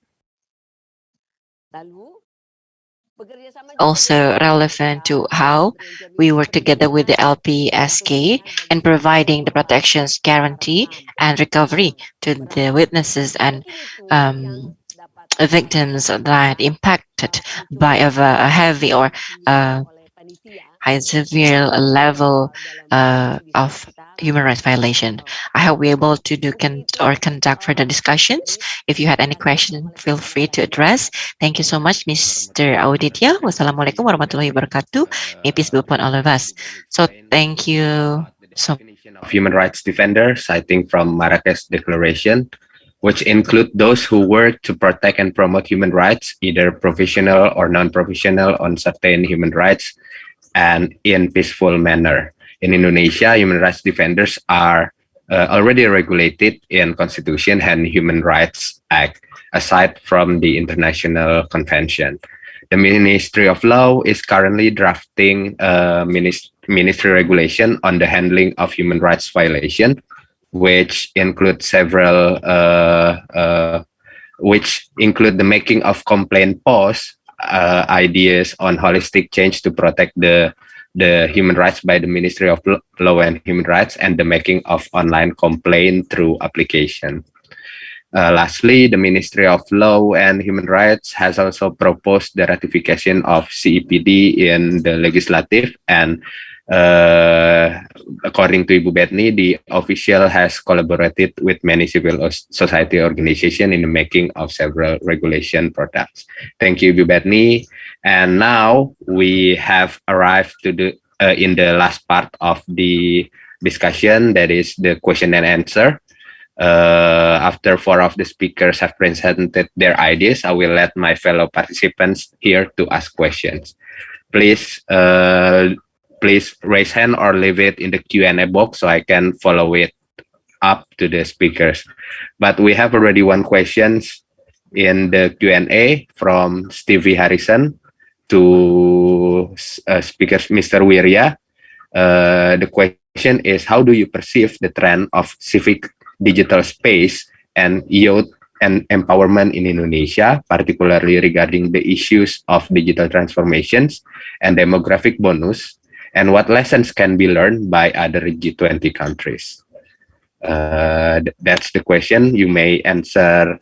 also relevant to how we work together with the LPSK in providing the protections, guarantee, and recovery to the witnesses and victims that impacted by a heavy or high severe level of human rights violation. I hope we're able to conduct further discussions. If you had any question, feel free to address. Thank you so much, Mr. Auditya. Wassalamualaikum warahmatullahi wabarakatuh. May peace be upon all of us. So thank you. So of human rights defenders, I think from Marrakesh Declaration, which include those who work to protect and promote human rights, either professional or non-professional on certain human rights, and in peaceful manner. In Indonesia, human rights defenders are already regulated in Constitution and Human Rights Act, aside from the International Convention. The Ministry of Law is currently drafting ministry regulation on the handling of human rights violation, which include several, which include the making of complaint posts, ideas on holistic change to protect the human rights by the Ministry of Law and Human Rights, and the making of online complaint through application. Lastly, the Ministry of Law and Human Rights has also proposed the ratification of CEPD in the legislative, and according to Ibu Betni, the official has collaborated with many civil society organizations in the making of several regulation products. Thank you, Ibu Betni. And now we have arrived to the in the last part of the discussion, that is the question and answer. After 4 of the speakers have presented their ideas, I will let my fellow participants here to ask questions. Please raise hand or leave it in the Q&A box so I can follow it up to the speakers. But we have already one question in the Q&A from Stevie Harrison to speakers Mr. Wirya. The question is, how do you perceive the trend of civic digital space and youth and empowerment in Indonesia, particularly regarding the issues of digital transformations and demographic bonus, and what lessons can be learned by other G20 countries? That's the question. You may answer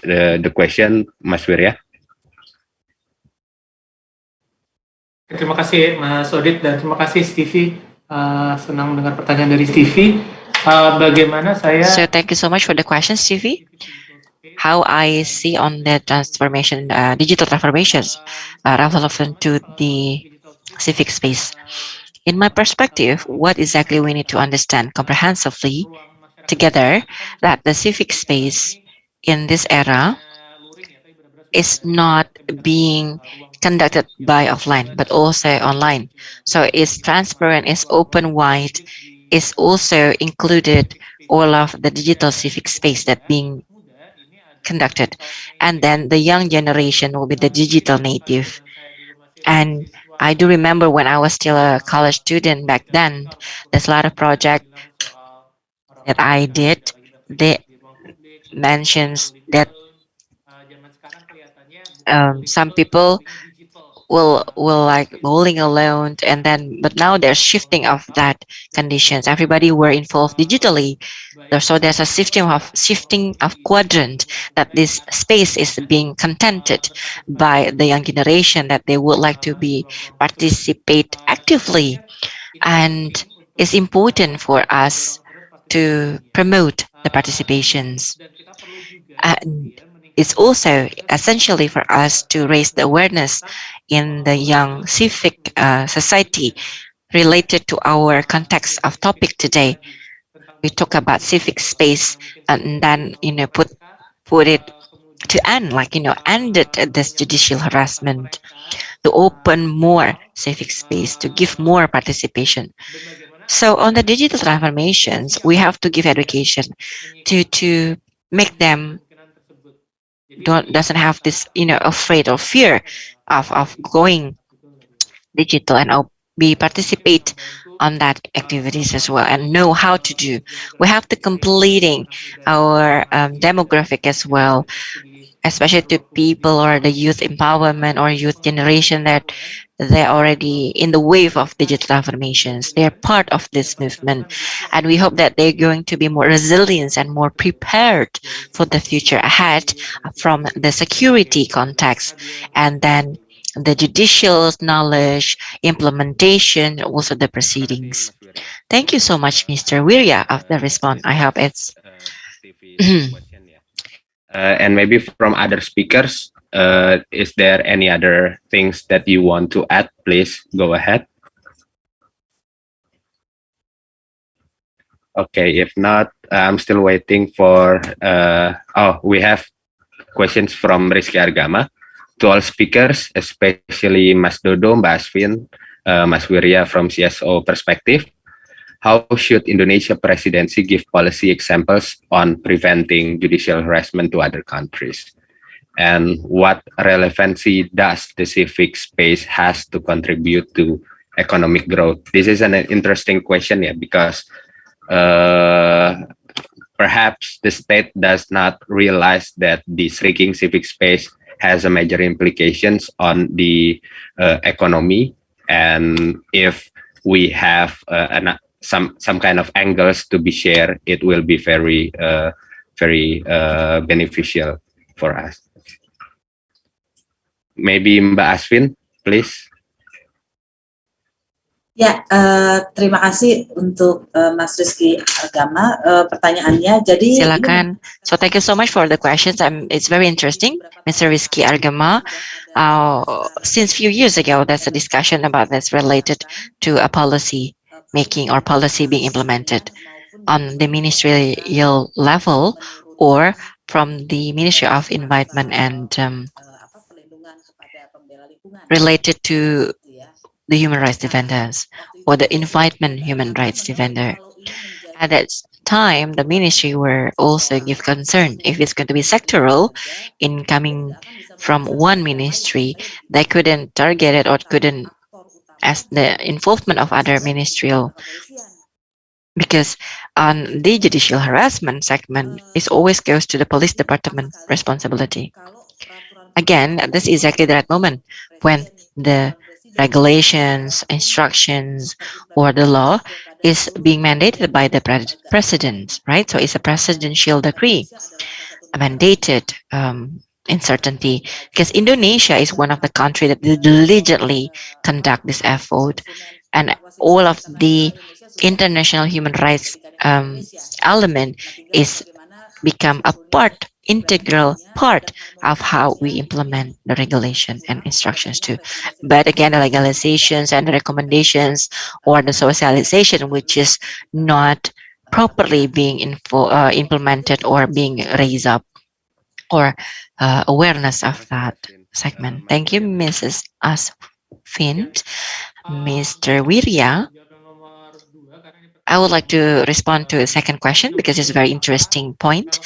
the question, Mas Wirya. Terima kasih Mas Odit dan terima kasih Stevie. Senang mendengar pertanyaan dari Stevie. Bagaimana saya? So thank you so much for the question, Stevie. How I see on the transformation, digital transformations relevant to the civic space. In my perspective, what exactly we need to understand comprehensively together that the civic space in this era is not being conducted by offline, but also online. So it's transparent, it's open wide, it's also included all of the digital civic space that being conducted. And then the young generation will be the digital native. And I do remember when I was still a college student back then, there's a lot of project that I did that mentions that some people will like bowling alone, and then but now there's shifting of that conditions. Everybody were involved digitally. So there's a shifting of quadrant that this space is being contented by the young generation that they would like to be participate actively, and it's important for us to promote the participations. And it's also essentially for us to raise the awareness in the young civic society related to our context of topic today. We talk about civic space and then put it to end, like ended this judicial harassment, to open more civic space, to give more participation. So on the digital transformations, we have to give education to make them doesn't have this afraid or fear of going digital, and be participate on that activities as well and know how to do. We have to completing our demographic as well, especially to people or the youth empowerment or youth generation that they're already in the wave of digital transformations. They're part of this movement, and we hope that they're going to be more resilient and more prepared for the future ahead from the security context, and then the judicial knowledge, implementation, also the proceedings. Thank you so much, Mr. Wirya, of the response. I hope it's and maybe from other speakers, is there any other things that you want to add? Please go ahead. Okay, if not, I'm still waiting for, we have questions from Rizky Argama. To all speakers, especially Mas Dodo, Mbak Asvin, Mas Wirya from CSO perspective, how should Indonesia presidency give policy examples on preventing judicial harassment to other countries? And what relevancy does the civic space has to contribute to economic growth? This is an interesting question, because perhaps the state does not realize that the shrinking civic space has a major implications on the economy, and if we have some kind of angles to be shared, it will be very beneficial for us. Maybe Mbak Asvin, please. Ya, terima kasih untuk Mas Rizky Argama pertanyaannya. Jadi silakan. So thank you so much for the questions. It's very interesting, Mr. Rizky Argama. Since few years ago, there's a discussion about this related to a policy making or policy being implemented on the ministerial level or from the Ministry of Environment and related to the human rights defenders or the environment human rights defender. At that time, the ministry were also give concern if it's going to be sectoral in coming from one ministry, they couldn't target it or couldn't as the involvement of other ministerial because on the judicial harassment segment, it always goes to the police department responsibility. Again, this is exactly the right moment when the regulations, instructions, or the law is being mandated by the president, right? So it's a presidential decree mandated uncertainty, because Indonesia is one of the country that diligently conduct this effort, and all of the international human rights element is become a integral part of how we implement the regulation and instructions too. But again, the legalizations and the recommendations or the socialization which is not properly being implemented or being raised up, or awareness of that segment. Thank you, Mrs. Asfin. Mr. Wirya, I would like to respond to the second question because it's a very interesting point.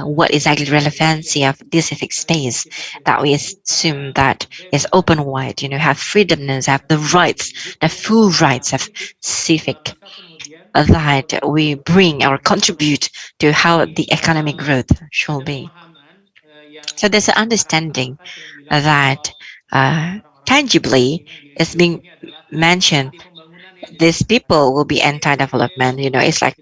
What is exactly the relevancy of this civic space that we assume that is open wide, have freedomness, have the rights, the full rights of civic, that we bring or contribute to how the economic growth should be. So there's an understanding that tangibly is being mentioned. These people will be anti-development. It's like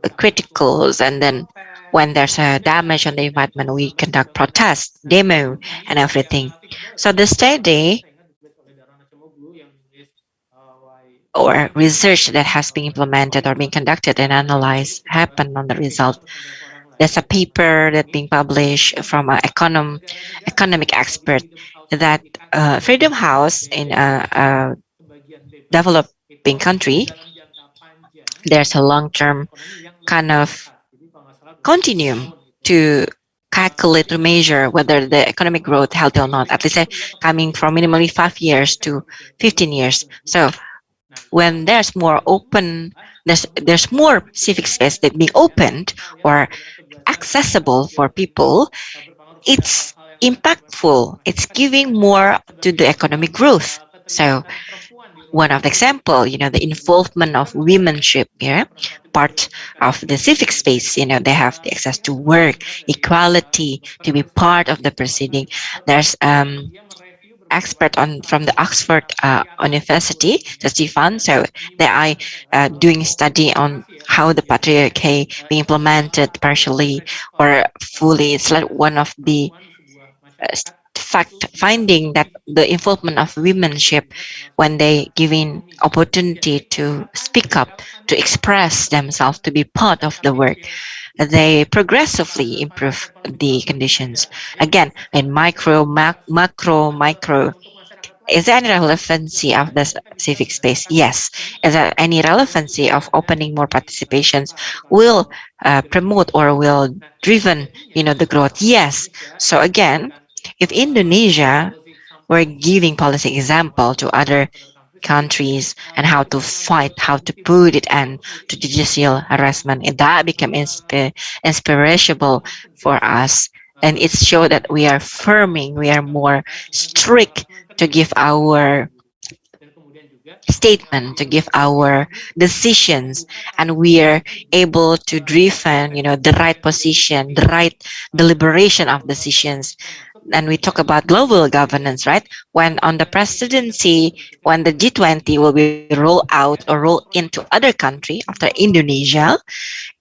criticals, and then when there's a damage on the environment, we conduct protests, demo, and everything. So the study or research that has been implemented or been conducted and analyzed happened on the result. There's a paper that being published from an economic expert that Freedom House in a developing country, there's a long-term kind of continuum to calculate to measure whether the economic growth healthy or not, at least coming from minimally 5 years to 15 years. So when there's more open, there's more civic space that being opened or accessible for people, it's impactful. It's giving more to the economic growth. So one of the example, the involvement of womenship, part of the civic space, they have the access to work, equality, to be part of the proceeding. There's expert from the Oxford University, the Stefan. So they are doing study on how the patriarchy be implemented partially or fully. It's like one of the fact finding that the involvement of womenship, when they giving opportunity to speak up, to express themselves, to be part of the work, they progressively improve the conditions. Again, in macro, micro, is there any relevancy of the civic space? Yes. Is there any relevancy of opening more participations will promote or will driven, the growth? Yes. So again, if Indonesia were giving policy example to other countries and how to fight, how to put it end to judicial harassment, and that became inspirational for us. And it showed that we are firming, we are more strict to give our statement, to give our decisions, and we are able to driven, the right position, the right deliberation of decisions. And we talk about global governance, right? When on the presidency, when the G20 will be rolled out or rolled into other country after Indonesia,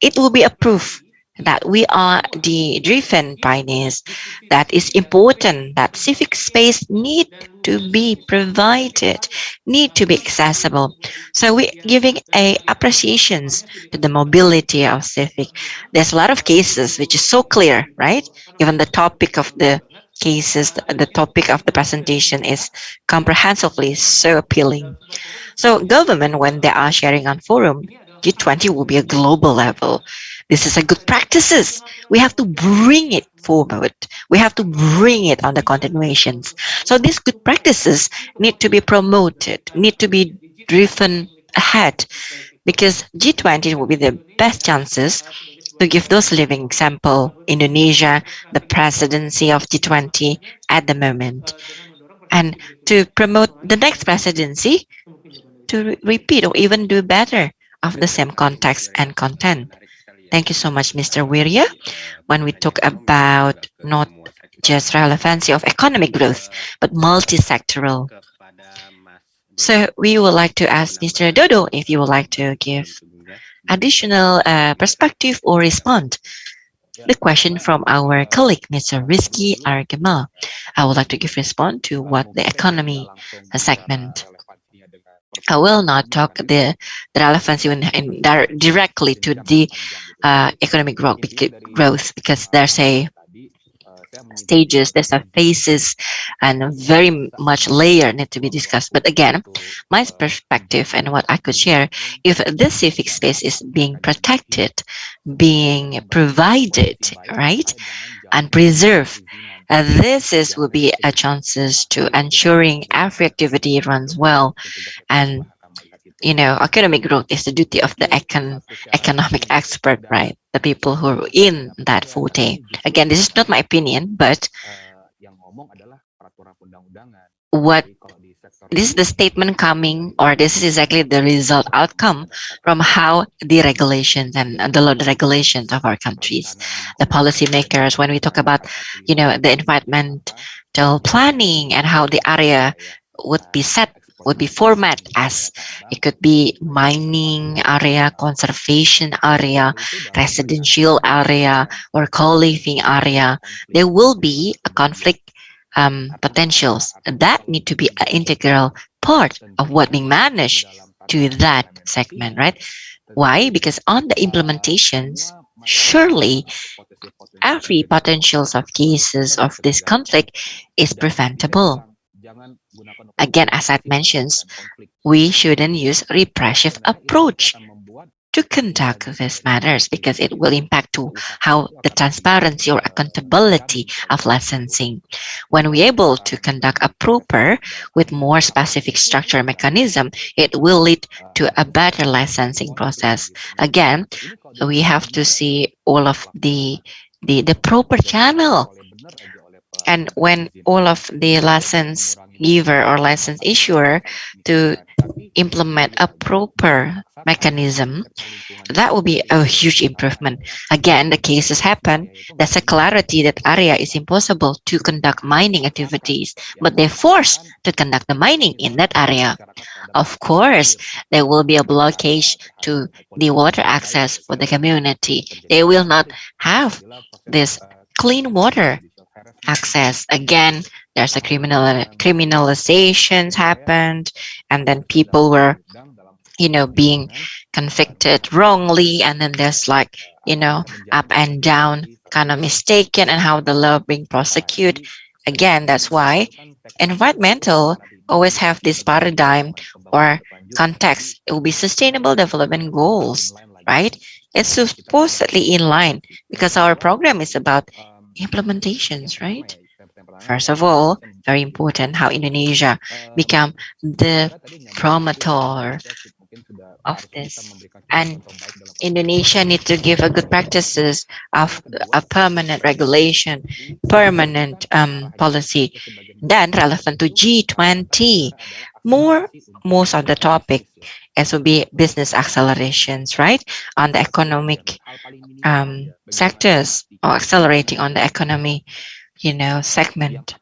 it will be a proof that we are the driven pioneers, that is important, that civic space need to be provided, need to be accessible. So we're giving a appreciations to the mobility of civic. There's a lot of cases which is so clear, right? Even the topic of the cases, the topic of the presentation is comprehensively so appealing. So government, when they are sharing on forum, G20 will be a global level. This is a good practices. We have to bring it forward. We have to bring it on the continuations. So these good practices need to be promoted, need to be driven ahead, because G20 will be the best chances to give those living example. Indonesia, the presidency of G20 at the moment, and to promote the next presidency to repeat or even do better of the same context and content. Thank you so much, Mr. Wirya. When we talk about not just relevancy of economic growth, but multi-sectoral. So we would like to ask Mr. Dodo if you would like to give additional perspective or respond the question from our colleague, Mr. Rizky Argamal. I would like to give response to what the economy segment. I will not talk the relevancy directly to the economic growth because there's a stages, there's a phases, and very much layer need to be discussed. But again, my perspective and what I could share, if this civic space is being protected, being provided, right, and preserved, this is will be a chances to ensuring every activity runs well. And economic growth is the duty of the economic expert, right? The people who are in that forte. Again, this is not my opinion, but what this is the statement coming, or this is exactly the result outcome from how the regulations and the law, the regulations of our countries, the policymakers, when we talk about, the environmental planning and how the area would be set, would be format as it could be mining area, conservation area, residential area, or co-living area. There will be a conflict potentials that need to be an integral part of what being managed to that segment, right? Why? Because on the implementations, surely every potentials of cases of this conflict is preventable. Again, as I mentioned, we shouldn't use repressive approach to conduct these matters because it will impact to how the transparency or accountability of licensing. When we're able to conduct a proper with more specific structure mechanism, it will lead to a better licensing process. Again, we have to see all of the proper channel. And when all of the license giver or license issuer to implement a proper mechanism, that will be a huge improvement. Again, the cases happen. There's a clarity that area is impossible to conduct mining activities, but they're forced to conduct the mining in that area. Of course, there will be a blockage to the water access for the community. They will not have this clean water access. Again, there's a criminalizations happened, and then people were being convicted wrongly, and then there's like up and down kind of mistaken and how the law being prosecuted. Again, that's why environmental always have this paradigm or context. It will be sustainable development goals, right? It's supposedly in line because our program is about implementations, right? First of all, very important how Indonesia become the promoter of this, and Indonesia need to give a good practices of a permanent regulation, permanent policy, then relevant to G20. Most of the topic as will be business accelerations, right, on the economic sectors or accelerating on the economy, segment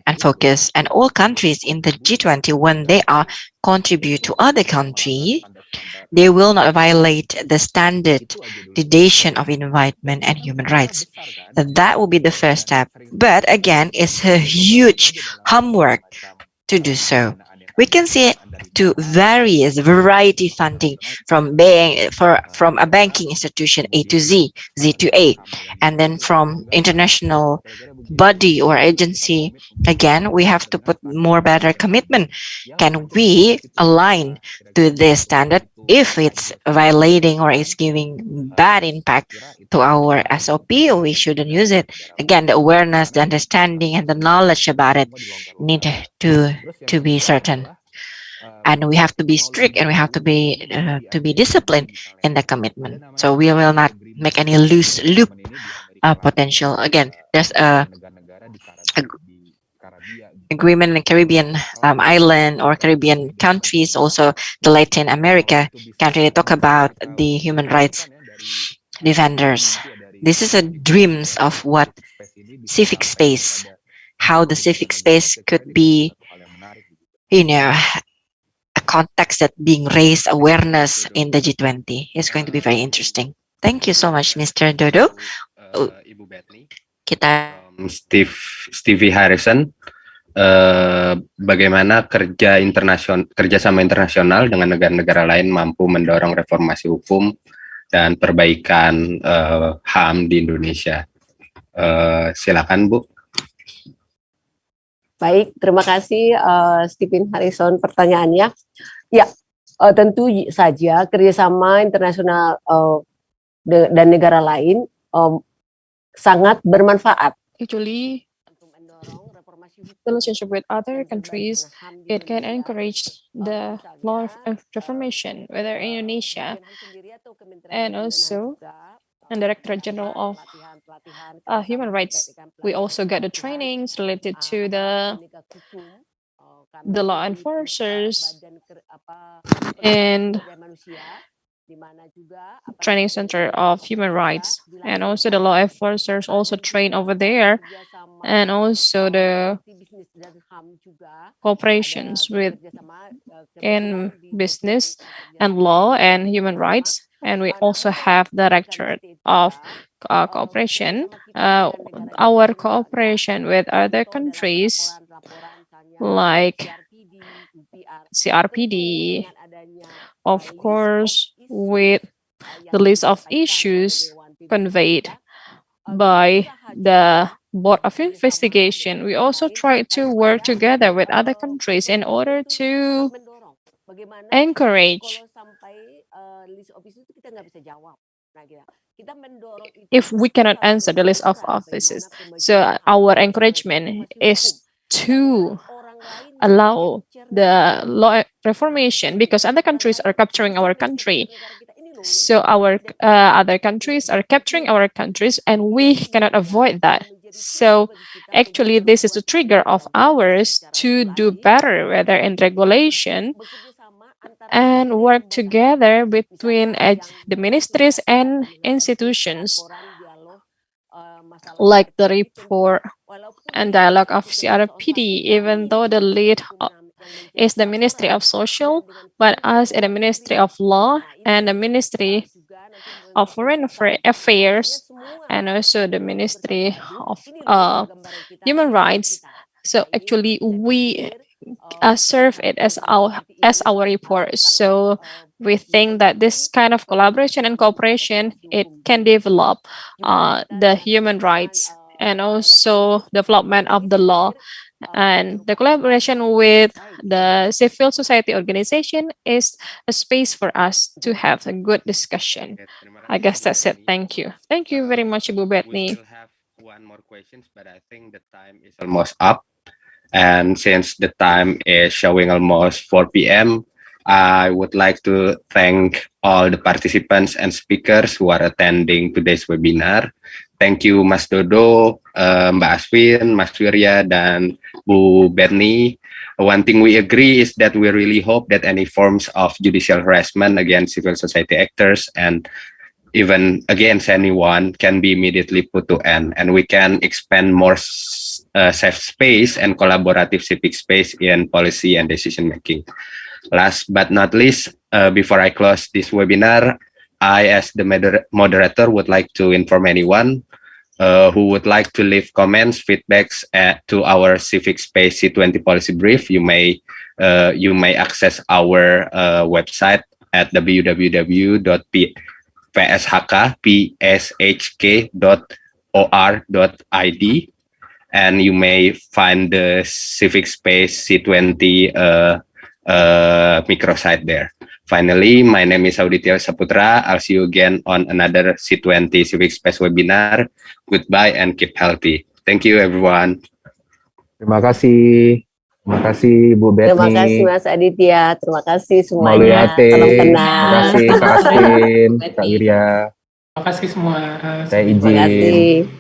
and focus. And all countries in the G20, when they are contribute to other countries, they will not violate the standard degradation of environment and human rights. That will be the first step. But again, it's a huge homework to do so. We can see to various variety funding from a banking institution A to Z, Z to A, and then from international body or agency. Again, we have to put more better commitment. Can we align to this standard? If it's violating or it's giving bad impact to our SOP, we shouldn't use it. Again, the awareness, the understanding, and the knowledge about it need to be certain. And we have to be strict, and we have to be disciplined in the commitment. So we will not make any loose loop potential. Again, there's agreement in Caribbean island or Caribbean countries, also the Latin America country, they talk about the human rights defenders. This is a dreams of what civic space, how the civic space could be, you know, a context that being raised awareness in the G20 is going to be very interesting. Thank you so much, Mr. Dodo. Ibu Bethany, Kita Stevie Harrison, bagaimana kerjasama internasional dengan negara-negara lain mampu mendorong reformasi hukum dan perbaikan HAM di Indonesia. Silakan Bu. Baik, terima kasih Stephen Harrison pertanyaannya. Ya, tentu saja kerjasama internasional dan negara lain sangat bermanfaat. Actually, relationship with other countries, it can encourage the law of reformation, whether Indonesia and also and Directorate General of Human Rights. We also get the trainings related to the law enforcers and training center of human rights, and also the law enforcers also train over there, and also the cooperations with in business and law and human rights. And we also have Directorate of Cooperation. Our cooperation with other countries like CRPD, of course, with the list of issues conveyed by the Board of Investigation. We also try to work together with other countries in order to encourage. If we cannot answer the list of offices, so our encouragement is to allow the law reformation, because other countries are capturing our country. So our other countries are capturing our countries, and we cannot avoid that. So actually, this is a trigger of ours to do better, whether in regulation and work together between the ministries and institutions, like the report and dialogue of CRPD, even though the lead is the Ministry of Social, but us in the Ministry of Law and the Ministry of Foreign Affairs, and also the Ministry of Human Rights. So actually, we serve it as our report. So we think that this kind of collaboration and cooperation, it can develop the human rights and also development of the law. And the collaboration with the civil society organization is a space for us to have a good discussion. I guess that's it. Thank you. Thank you very much, Ibu Bethany. We still have one more questions, but I think the time is almost up. And since the time is showing almost 4 p.m., I would like to thank all the participants and speakers who are attending today's webinar. Thank you, Mas Dodo, Mbak Aswin, Mas Wirya, dan Bu Bethany. One thing we agree is that we really hope that any forms of judicial harassment against civil society actors and even against anyone can be immediately put to end, and we can expand more safe space and collaborative civic space in policy and decision making. Last but not least, before I close this webinar, I, as the moderator, would like to inform anyone who would like to leave comments, feedbacks to our civic space C20 policy brief. You may access our website at www.pshk.or.id, and you may find the civic space C20 microsite there. Finally, my name is Auditya Saputra. I'll see you again on another C20 Civic Space webinar. Goodbye and keep healthy. Thank you, everyone. Terima kasih. Terima kasih, Bu Bethany. Terima kasih, Mas Aditya. Terima kasih semuanya. Mauluyate. Salam Terima kenal. kasih, Kak Aswin, Kak Wirya. Terima kasih semua. Saya Terima izin. kasih.